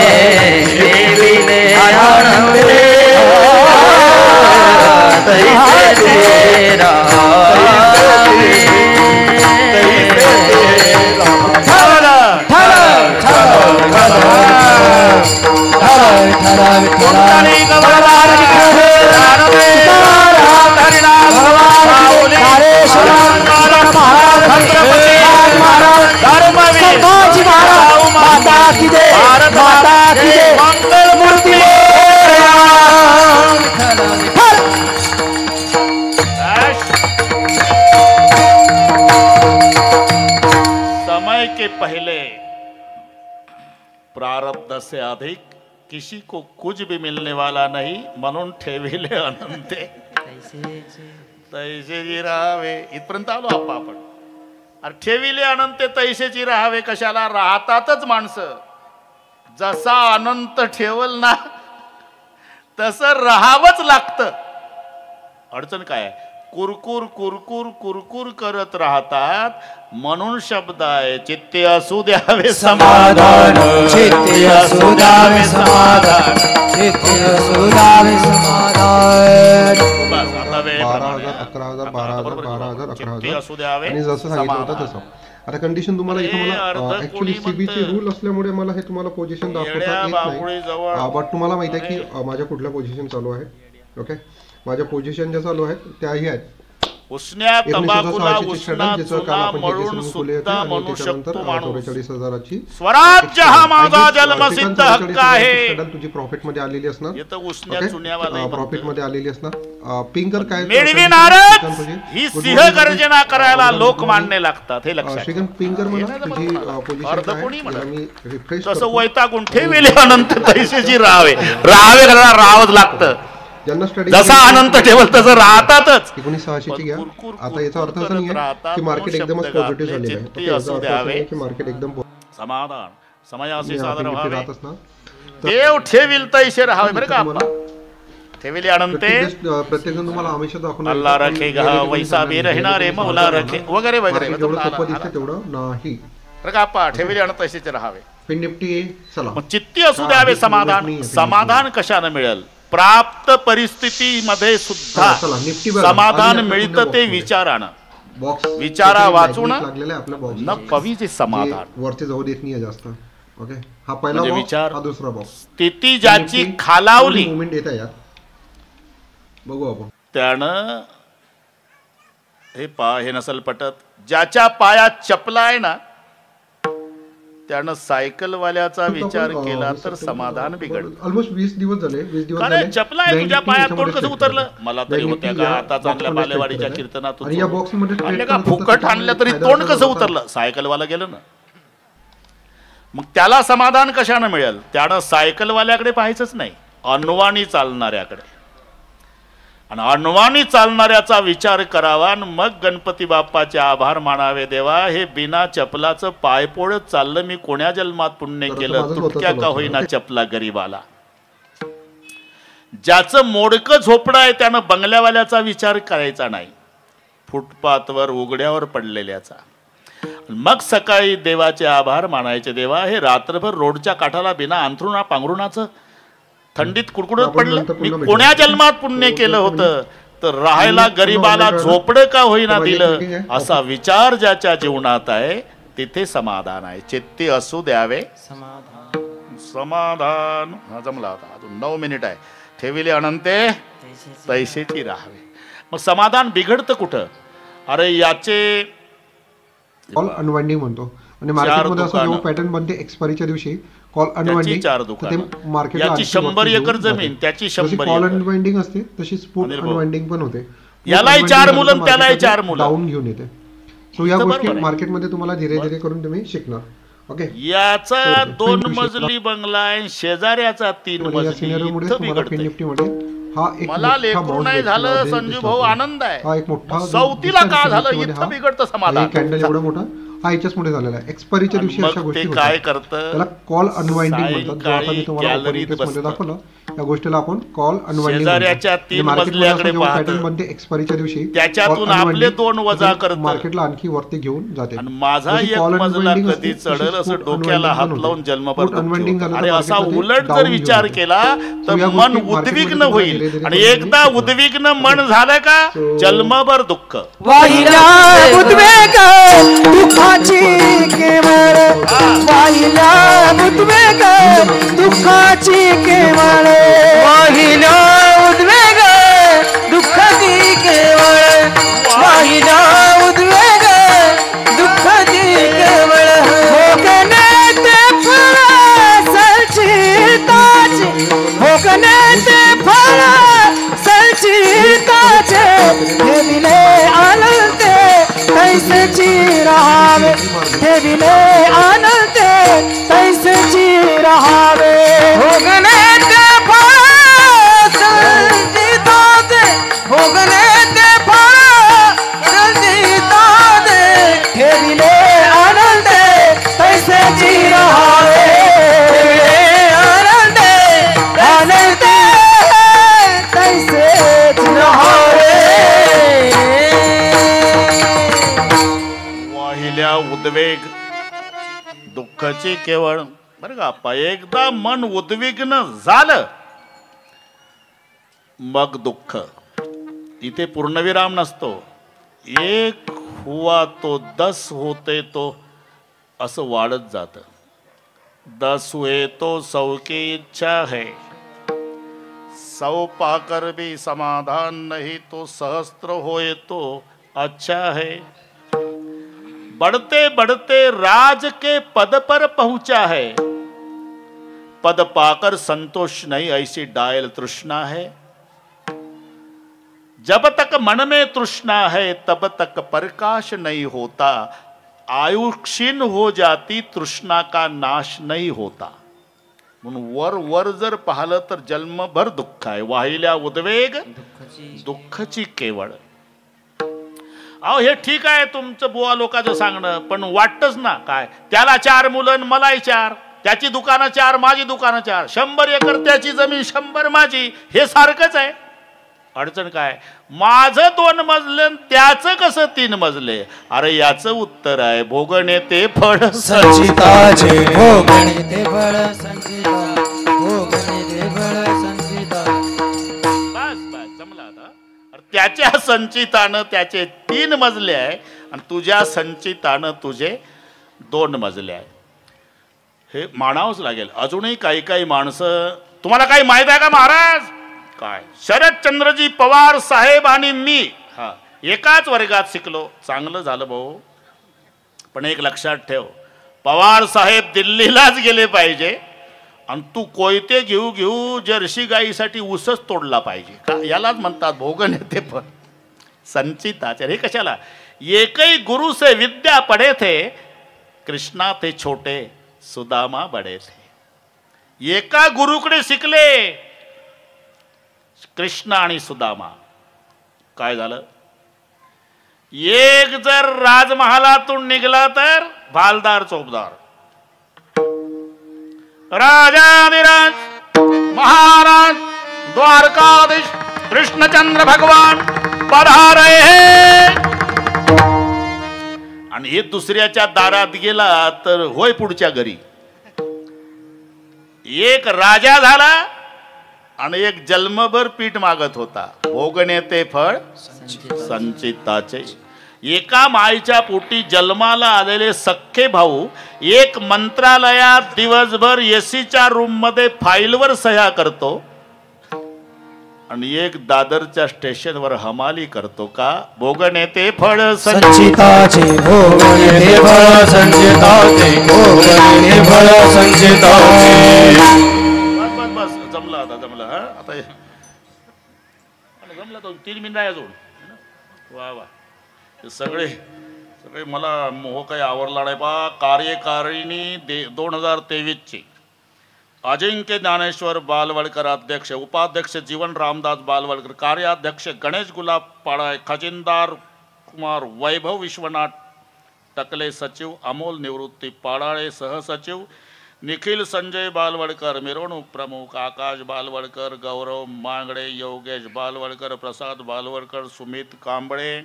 ठेविले अनंते तैसेचे रहावे समय के पहले प्रारब्ध से अधिक किसी को कुछ भी मिलने वाला नहीं म्हणून ठेविले अनंते तैसेची राहावे. इथपर्यंत आलो आपण. अरे ठेविले अनंते तैसेची राहावे कशाला? राहतातच माणसं. जसा अनंत ठेवल ना तसं राहावंच लागतं. अडचण काय आहे? कुरकुर कुरकुर कुरकुर करत राहतात म्हणून शब्द आहे चित्ती असू द्यावे समाधान चित्ती असू द्यावे समाधान चित्ती असू द्यावे समाधान. बस आता वेळ 12,000 11,000 12,000 12,000 11,000 आणि जसं सांगितलं होतं तसं. आता कंडिशन तुम्हाला इथं मला ऍक्च्युली सीबीचे रूल असल्यामुळे मला हे तुम्हाला पोझिशन दाखवता येत नाही. बट तुम्हाला माहिती आहे की माझ्या कुठल्या पोझिशन चालू आहे. ओके, माझ्या पोझिशन ज्या चालू आहेत त्याही आहेत. उसन्या तंबाखूला उसना चुना मळून सुद्धा म्हणू शकतो माणूस. 44,000ची स्वराज्य हा माझा जन्मसिद्ध हक्क आहे. तुझी प्रॉफिट मध्ये आलेली असणार. इथं उसन्या चुन्यावाला प्रॉफिट मध्ये आलेली असणार. पिंकर काय मिळविणारच ही सिंह गर्जना करायला लोक मानणे लागतात हे लक्षात. श्रीकांत पिंकर म्हणा तुझी पोझिशन मी रिफ्रेश तसं वैतागून ठेविले अनंत तैसेची राहावे राहावे करायला राहावंच लागतं. जसा अनंत ठेवल तसं राहतातच. 19,600ची घ्या. आता याचा अर्थ असा नाही की मार्केट एकदमच पॉझिटिव्ह झालेलं आहे. याचा अर्थ असा नाही की मार्केट एकदम समाधान समयाशी सादर व्हावे. देव ठेविल तैसे राहावे. बरं का ठेविले अनंते प्रत्येक जण तुम्हाला हमेशा दाखवणार अल्लाह रखेगा वैसा भी रहणार रे मौला रखे वगैरे वगैरे जेवढं सोपं दिसतं तेवढं नाही रकापा ठेविले अनंत तसेच राहावे. फिन निफ्टी चला मग चित्ती असू द्यावे समाधान. समाधान कशाने मिळेल? प्राप्त परिस्थितीमध्ये सुद्धा समाधान मिळतं ते विचारानं. विचारा वाचून न पवीचे समाधान वरती जाऊ देत नाही जास्त. ओके हा पहिला विचार. हा दुसरा बॉक्स. स्थिती ज्याची खालावली मुवमेंट येत आहे यात बघू आपण. त्यानं हे नसल पटत. ज्याच्या पायात चपला आहे ना त्यानं सायकलवाल्याचा विचार केला तर समाधान बिघडलं. ऑलमोस्ट 20 दिवस झाले. 20 दिवस झाले. चपला आहे तुझ्या पायात तोंड कसं उतरलं? मला तरी होत्या का आता चांगल्या बालेवाडीच्या कीर्तनातून या बॉक्स मध्ये का फुकट आणलं तरी तोंड कसं उतरलं? सायकलवाला गेलं ना. मग त्याला समाधान कशानं मिळेल? त्यानं सायकलवाल्याकडे पाहायचंच नाही, अनवाणी चालणाऱ्याकडे. आणि अनवाणी चालणाऱ्याचा विचार करावा आणि मग गणपती बाप्पाचे आभार मानावे. देवा हे बिना चपलाचं पायपोळत चाललं, मी कोण्या जन्मात पुण्य केलं, तुटक्या का होईना चपला गरीबाला. ज्याचं मोडकं झोपडं आहे त्यानं बंगल्यावाल्याचा विचार करायचा नाही, फुटपाथवर उघड्यावर पडलेल्याचा. मग सकाळी देवाचे आभार मानायचे. देवा हे रात्रभर रोडच्या काठाला बिना अंथरुणा पांघरुणाचं थंडीत कुडकुडत पडलं, मी कोण्या जन्मात पुण्य केलं होतं, तर राहायला गरीबाला झोपडं का होईना दिलं, असा विचार ज्याच्या जीवनात आहे तिथे समाधान आहे. चित्ती असू द्यावे समाधान. हा जमला होता. अजून 9 मिनिट आहे. ठेविले अनंते तैसेची राहावे. मग समाधान बिघडतं कुठं? अरे याचे कॉल अनवाइंडिंग म्हणतो. आणि मार्केटमध्ये असं जो पॅटर्न बनते एक्सपायरीच्या दिवशी कॉल अनवाइंडिंग. 4 दुकान याची 100 एकर जमीन, त्याची 100 कॉल अनवाइंडिंग असते तशी स्पूट अनवाइंडिंग पण होते. यालाही 4 मुलं त्यालाही 4 मुलं डाऊन घेऊन येते. सो या गोष्टी मार्केटमध्ये तुम्हाला धीरे धीरे करून तुम्ही शिकणार. ओके याचा 2 मजली बंगला आहे, शेजाऱ्याचा 3 मजली. मला लेकरू नाही झालं संजू भाऊ, आनंद आहे. हा एक मोठा चौथीला का झालं इथं बिघडतं समाधान. कॅन्डल एवढा मोठा हा याच्याच पुढे झालेला आहे. एक्सपायरीच्या दिवशी अशा गोष्टी काय करतं त्याला कॉल अनवाइंडिंग म्हणतात. जो आता मी तुम्हाला मध्ये दाखवलं या गोष्टीला आपण कॉल अनवाइंडिंग. शेजाऱ्याच्या 3 मजल्याकडे पॅटर्न बनते एक्सपायरीच्या दिवशी त्याच्यातून आपले 2 वजा करतं, मार्केटला आणखी वरती घेऊन जाते. माझा एक मजला कधी चढल असं डोक्याला हात लावून जन्मभर आणि असा उलट जर विचार केला तर मन उद्विग्न होईल. आणि एकदा उद्विग्न मन झालं का जन्मभर दुःख. वाहिला उद्वेग दुःखाची केवळ, वाहिला उद्वेग दुःखाची केवळ, वाहिला उद्वेग दुःखाची केवळ, वाहिला उद्वेग दुःखाची केवळ. भोगणे ते फळ संचिताचे, भोगणे ते फळ संचिताचे, ठेविले आनंदे तैसेची राहावे, ठेविले आनंदे तैसेची राहावे. भोगणे ते फळ संचिताचे, भोगणे ते फळ संचिताचे, ठेविले आनंदे तैसेची राहावे, आनंदे आनंदे तैसेची राहावे. वाहिल्या उद्वेग दुःखाची केवळ. बरं का आप्पा, एकदा मन उद्विग्न झालं मग दुःख. इथे पूर्णविराम नसतो. 1 हुआ तो 10 होते तो असं वाढत जातं. 10 हुए तो 100 की इच्छा है, 100 पाकर भी समाधान नहीं तो सहस्त्र होए तो अच्छा है. बढ़ते बढ़ते राज के पद पर पहुंचा है, पद पाकर संतोष नहीं ऐसी डायल तृष्णा है. जब तक मन में तृष्णा है तब तक प्रकाश नहीं होता, आयु क्षीण हो जाती तृष्णा का नाश नहीं होता. म्हणून वर वर जर पाहिलं तर जन्मभर दुःख आहे. वाहिल्या उद्वेग दुःखाची केवळ. अहो हे ठीक आहे तुमचं बुवा लोकांचं सांगणं, पण वाटतच ना काय त्याला 4 मुलं मलाही 4. त्याची दुकानं 4, माझी दुकानं 4, 100 एकर त्याची जमीन, 100 माझी, हे सारखंच आहे. अडचण काय? माझं 2 मजले त्याचं कसं 3 मजले? अरे याचं उत्तर आहे भोगणे ते फळ संचिताचे, भोगणे ते फळ संचिता, भोगणे ते फळ संचिता. बस जमला आता. त्याच्या संचितानं त्याचे 3 मजले आहे आणि तुझ्या संचितानं तुझे 2 मजले आहे. हे मानावंच लागेल. अजूनही काही काही माणसं, तुम्हाला काही माहित आहे का महाराज? काय शरदचंद्रजी पवार साहेब आणि मी एकाच वर्गात शिकलो. चांगलं झालं भाऊ, पण एक लक्षात ठेव, पवार साहेब दिल्लीलाच गेले पाहिजे आणि तू कोयते घेऊ जर्सी गाईसाठी ऊसच तोडला पाहिजे का? यालाच म्हणतात भोगन येते पण संचिताचार्य. हे कशाला? एकही गुरु से विद्या पढ़े थे, कृष्णा थे छोटे सुदामा बडे थे. एका गुरुकडे शिकले कृष्ण आणि सुदामा. काय झालं? एक जर राजमहालातून निघला तर भालदार चोपदार, राजाधिराज महाराज द्वारकाधीश कृष्णचंद्र भगवान पधारे. आणि हे दुसऱ्याच्या दारात गेला तर होय पुढच्या घरी. एक राजा झाला आणि एक जन्मभर पीठ मागत होता. भोगणे ते फळ संचिताचे. एका माईच्या पोटी जन्माला आलेले सख्खे भाऊ एक मंत्रालयात दिवसभर एसीच्या रूम मध्ये फाईलवर सह्या करतो आणि एक दादरच्या स्टेशनवर हमाली करतो का? भोगणे ते फळ संचिताचे, भोगणे ते फळ संचिताचे, भोगणे ते फळ संचिताचे. बस जमलं आता, जमलं. आता जमलं तो 3 मिनिट आहे अजून. वा वा. सगळे मला मोह काही आवरला नाही पा. कार्यकारिणी 2023 ची अजिंक्य ज्ञानेश्वर बालवडकर अध्यक्ष, उपाध्यक्ष जीवन रामदास बालवडकर, कार्याध्यक्ष गणेश गुलाब पाडाय, खजिनदार कुमार वैभव विश्वनाथ टकले, सचिव अमोल निवृत्ती पाडाळे, सहसचिव निखिल संजय बालवडकर, मिरवणूक प्रमुख आकाश बालवडकर, गौरव मांगडे, योगेश बालवडकर, प्रसाद बालवडकर, सुमित कांबळे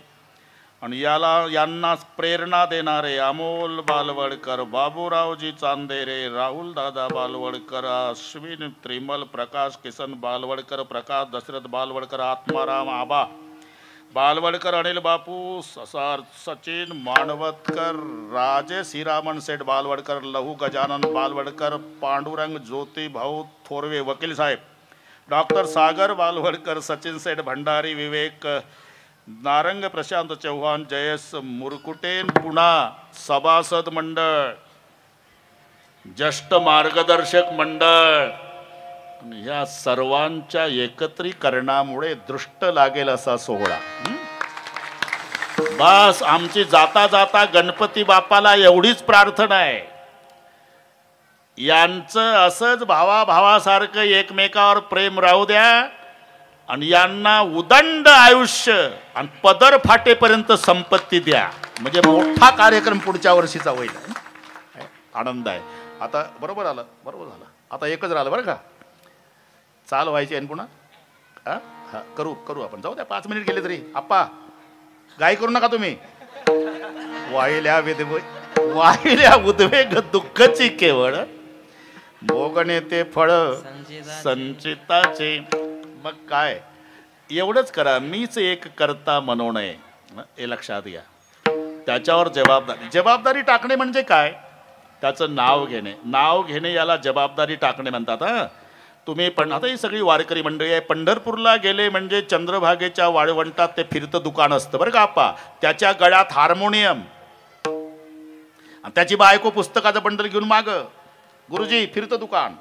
आणि यांना प्रेरणा देणारे अमोल बालवडकर, बाबूरावजी चांदेरे, राहुल दादा बालवडकर, अश्विन त्रिमल, प्रकाश किसन बालवडकर, प्रकाश दशरथ बालवडकर, आत्माराम आबा बालवडकर, अनिल बापू ससार, सचिन मानवतकर, राजेश हिरामन सेठ बालवडकर, लहू गजानन बालवडकर, पांडुरंग ज्योती भाऊ थोरवे वकील साहेब, डॉक्टर सागर बालवडकर, सचिन सेठ भंडारी, विवेक नारंग, प्रशांत चव्हाण, जयेश मुरकुटेन, पुणा सभासद मंडळ, ज्येष्ठ मार्गदर्शक मंडळ, या सर्वांच्या एकत्रीकरणामुळे दृष्ट लागेल असा सोहळा. बस आमची जाता जाता गणपती बाप्पाला एवढीच प्रार्थना आहे, यांचं असंच भावाभावासारखं एकमेकावर प्रेम राहू द्या आणि यांना उदंड आयुष्य आणि पदर फाटेपर्यंत संपत्ती द्या. म्हणजे मोठा कार्यक्रम पुढच्या वर्षीचा होईल. आनंद आहे. आता बरोबर आलं, बरोबर झालं. आता एकच राहिलं बरं का, चाल व्हायची आहे पुन्हा. हा करू आपण. जाऊ द्या 5 मिनिट गेले तरी. आप्पा गाय करू नका तुम्ही. वाहिल्या उद्वेग दुःखची केवळ, भोगणे ते फळ संचिताचे. मग काय एवढंच करा, मीच एक करता म्हणू नये, हे लक्षात घ्या. त्याच्यावर जबाबदारी टाकणे म्हणजे काय? त्याचं नाव घेणे याला जबाबदारी टाकणे म्हणतात. तुम्ही पण आता ही सगळी वारकरी मंडळी आहे, पंढरपूरला गेले म्हणजे चंद्रभागेच्या वाळवंटात ते फिरतं दुकान असतं बरं का आप्पा. त्याच्या गळ्यात हार्मोनियम आणि त्याची बायको पुस्तकाचं बंडल घेऊन माग, गुरुजी फिरतं दुकान.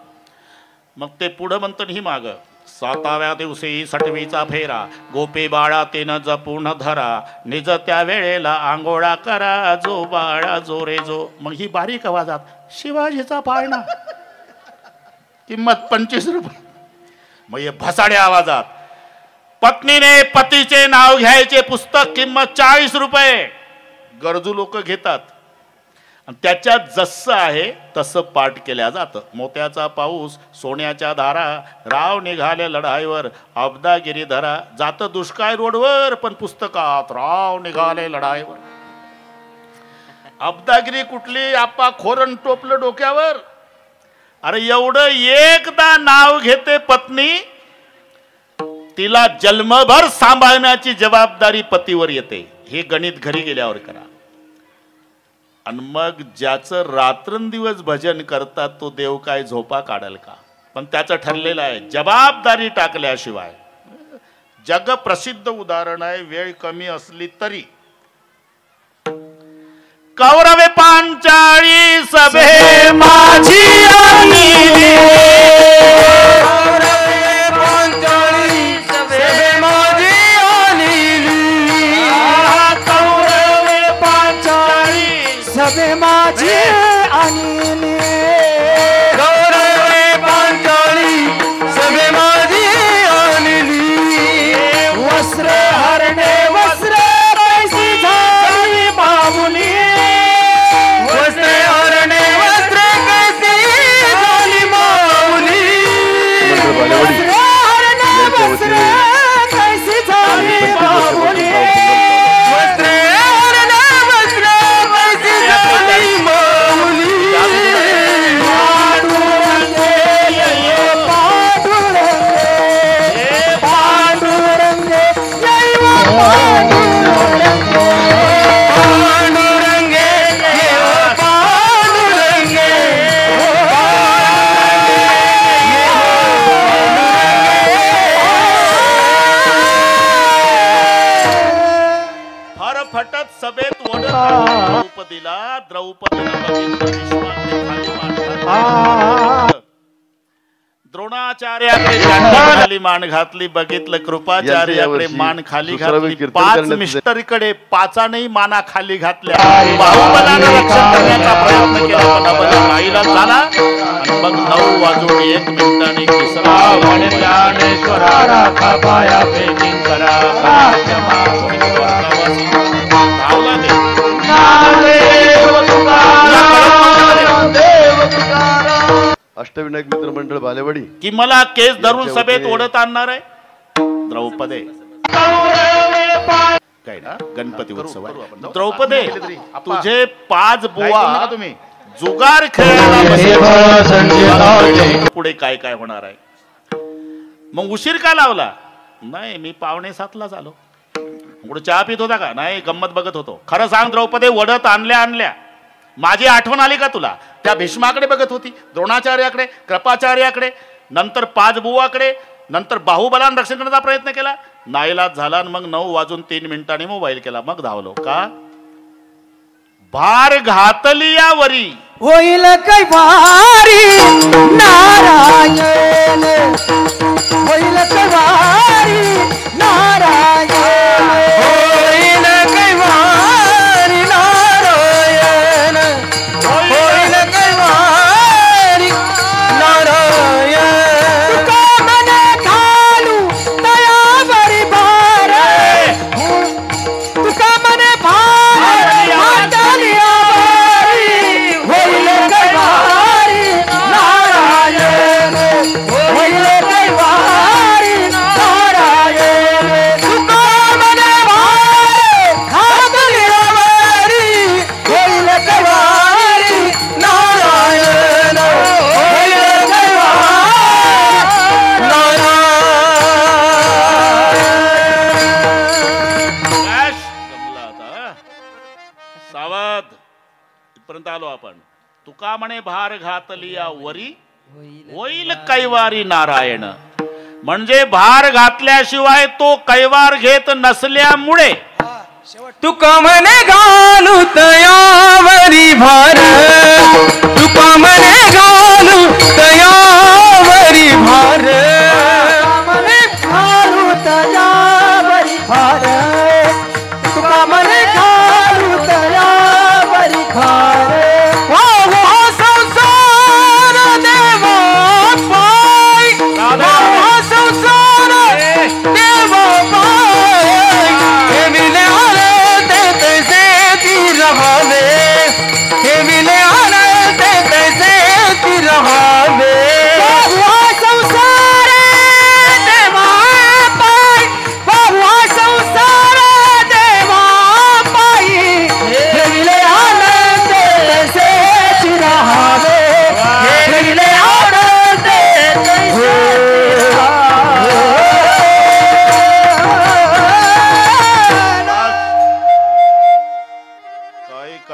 मग ते पुढं म्हणतं ही माग, 7व्या दिवशी 6वीचा फेरा, गोपी बाळा तेनं जपून धरा, निज त्या वेळेला आंघोळा करा, जो बाळा जो रे जो. मग ही बारीक आवाजात, शिवाजीचा पाळणा किंमत 25 रुपये. मग हे भसाड्या आवाजात, पत्नीने पतीचे नाव घ्यायचे पुस्तक किंमत 40 रुपये. गरजू लोक घेतात. आणि त्याच्यात जसं आहे तसं पाठ केल्या जातं. मोत्याचा पाऊस सोन्याच्या धारा, राव निघाले लढाईवर अब्दागिरी धरा. जातं दुष्काळ रोडवर पण पुस्तकात राव निघाले लढाईवर. अब्दागिरी कुठली? आपा खोरण टोपलं डोक्यावर. अरे एवढं एकदा नाव घेते पत्नी, तिला जन्मभर सांभाळण्याची जबाबदारी पतीवर येते. हे गणित घरी गेल्यावर करा. आणि मग ज्याचं रात्रंदिवस भजन करतात तो देव काय झोपा काढेल का? पण त्याचं ठरलेलं आहे जबाबदारी टाकल्याशिवाय. जग प्रसिद्ध उदाहरण आहे, वेळ कमी असली तरी. कौरवे पांचाळी सभे माझी आली, सभे माझी आणली. गौरवे पांचाळी सभे माझी आणली. वस्त्र हरणे वस्त्र कैसी झाली मामुली. वस्त्र हरणे वस्त्र कैसी झाली मामुली. वस्त्र हरणे वस्त्र कैसी झाली मामुली. वस्त्र सभेत ओढत द्रौपदीला. द्रोणाचार्याकडे खाली मान घातली, बघितलं कृपाचार्याकडे मान खाली घातली. 5 मिस्टरकडे 5 माना खाली घातल्या. बाहुबलानं रक्षण करण्याचा प्रयत्न केला पण अबला नाईला झाला. आणि मग 9 वाजून 1 मिनिटांनी तिसरा ज्ञानेश्वरा राखा पाया पेटिंग करा. अष्टविनायक मित्र मंडळ बालेवाडी की मला केस धरून सभेत ओढत आणणार आहे. द्रौपदे काय ना गणपती उत्सव आहे. द्रौपदे तुझे 5 बुवा तुम्ही जुगार खेळायला पुढे काय काय होणार आहे? मग उशीर का लावला? नाही मी 6:45 आलो. पुढे चहा पित होता का? नाही गंमत बघत होतो. खरं सांग द्रौपदे, ओढत आणल्या माझी आठवण आली का तुला? त्या भीष्माकडे बघत होती, द्रोणाचार्याकडे, कृपाचार्याकडे, नंतर 5 बुवाकडे, नंतर बाहुबलानं रक्षण करण्याचा प्रयत्न केला. नाईलाज झाला. मग 9 वाजून 3 मिनिटांनी मोबाईल केला. मग धावलो का? भार घातली यावरी होईल कैवारी नारायण. होईल कैवारी नारायण. होईल कैवारी नारायण. होईल कैवारी नारायण. तुका मने घालू दयावरी भार. तुका मने भार घातली यावरी. होईल कैवारी नारायण. होईल कैवारी नारायण. तुका मने भार घातली यावरी. होईल कैवारी नारायण. होईल कैवारी क्रॅश जमला आता. सावध. इथपर्यंत आलो आपण. तुका म्हणे भार घातली या वरी होईल कैवारी नारायण. म्हणजे भार घातल्याशिवाय तो कैवार घेत नसल्यामुळे तुका मने घालू तयावरी भार. तुका मने घालू तयावरी भार. मने घालू तयावरी भार. तुका मने घालू तयावरी भार. हो संसार देवा पाय. हो संसार देवा पाय. हे मिले आले ते तैसे ती रहावे. हे मिले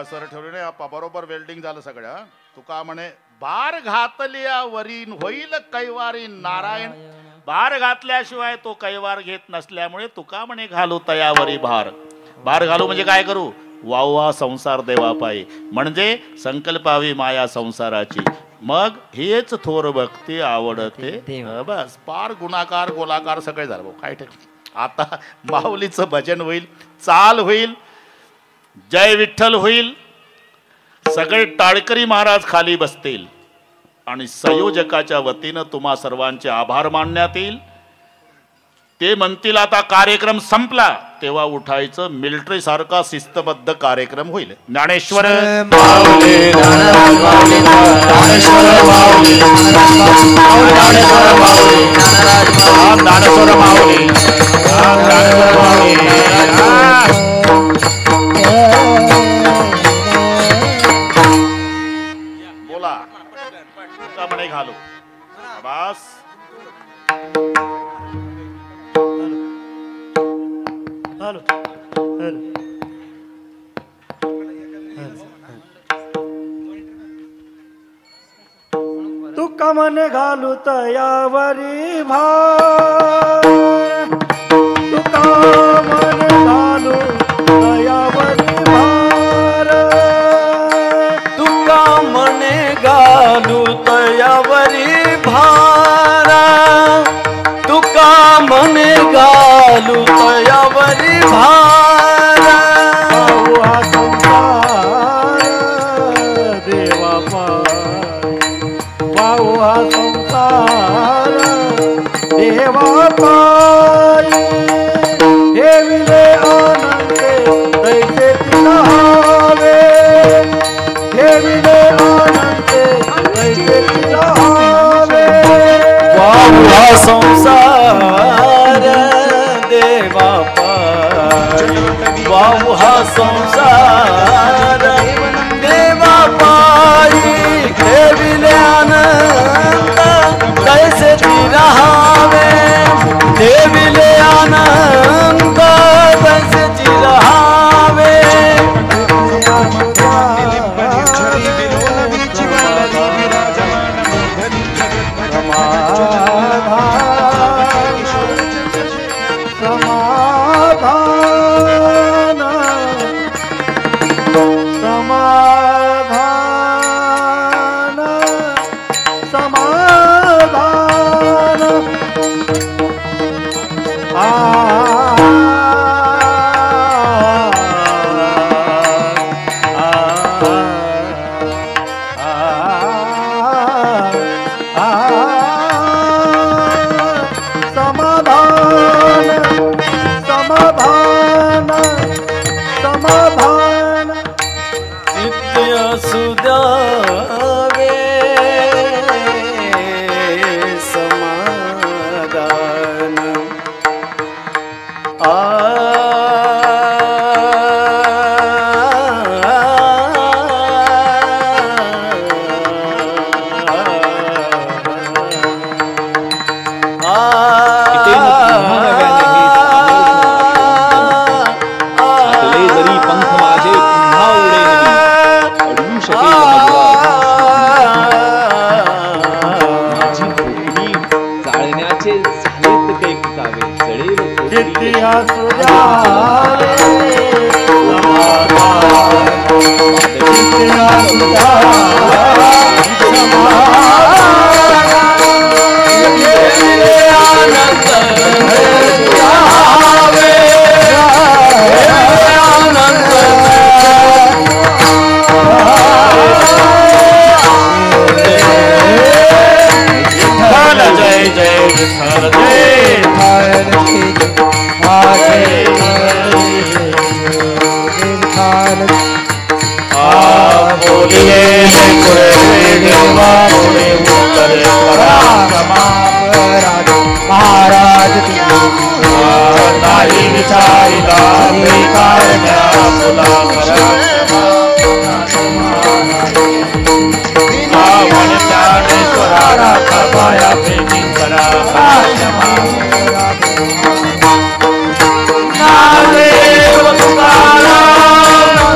कसर ठेवली नाही बरोबर वेल्डिंग झालं सगळ्या. तुका म्हणे बार घातल्या वरीन होईल कैवारी नारायण. बार घातल्याशिवाय तो कैवार घेत नसल्यामुळे तुका म्हणे घालू तयावरी भार. भार घालू म्हणजे काय करू? वावा संसार देवा पायी, म्हणजे संकल्पावी माया संसाराची. मग हेच थोर भक्ती आवडते. बस पार गुणाकार गोलाकार सगळे झालं भाऊ. काय ठेक आता माऊलीचं भजन होईल, चाल होईल, जय विठ्ठल होईल. सगळे टाळकरी महाराज खाली बसतील आणि संयोजकाच्या वतीनं तुम्हा सर्वांचे आभार मानण्यात येईल. ते म्हणतील आता कार्यक्रम संपला, तेव्हा उठायचं. मिलिटरी सारखा शिस्तबद्ध कार्यक्रम होईल. ज्ञानेश्वर माऊली, ज्ञानेश्वर माऊली, ज्ञानेश्वर माऊली, ज्ञानेश्वर माऊली, ज्ञानेश्वर माऊली. बोला तुका म्हणे घालू. बस तुका म्हणे घालू तयावरी भार. तुका म्हणे घालू तयावरी भार. तुका म्हणे घालू तयावरी भार. तुका म्हणे घालू तयावरी भार. हा संसार देवा पाय. वाहू हा संसार देवा पाय. ठेविले आनंदे तैसे तिला हवे. ठेविले आनंदे तैसे तिला हवे. वाहू हा संसार देवा पाय. वाहू हा संसार देवा पायी. ठेविले आनंद कैसे चिरहावे. ठेविले आनंद कैसे चिरहावे.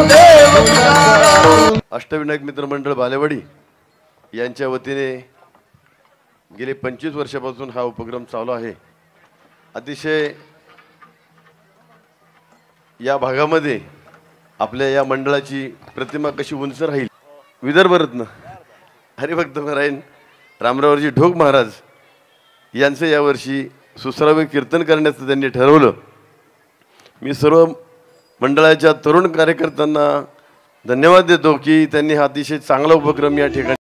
देव अष्टविनायक मित्रमंडळ बालेवाडी यांच्या वतीने गेले 25 वर्षापासून हा उपक्रम चालू आहे। अतिशय या भागामध्ये आपल्या या मंडळाची प्रतिमा कशी उंच राहील, विदर्भरत्न हरिभक्त नारायण रामरावजी ढोक महाराज यांचं यावर्षी सुसरावे कीर्तन करण्याचं त्यांनी ठरवलं। मी सर्व मंडळाच्या तरुण कार्यकर्त्यांना धन्यवाद देतो की त्यांनी हा अतिशय चांगला उपक्रम या ठिकाणी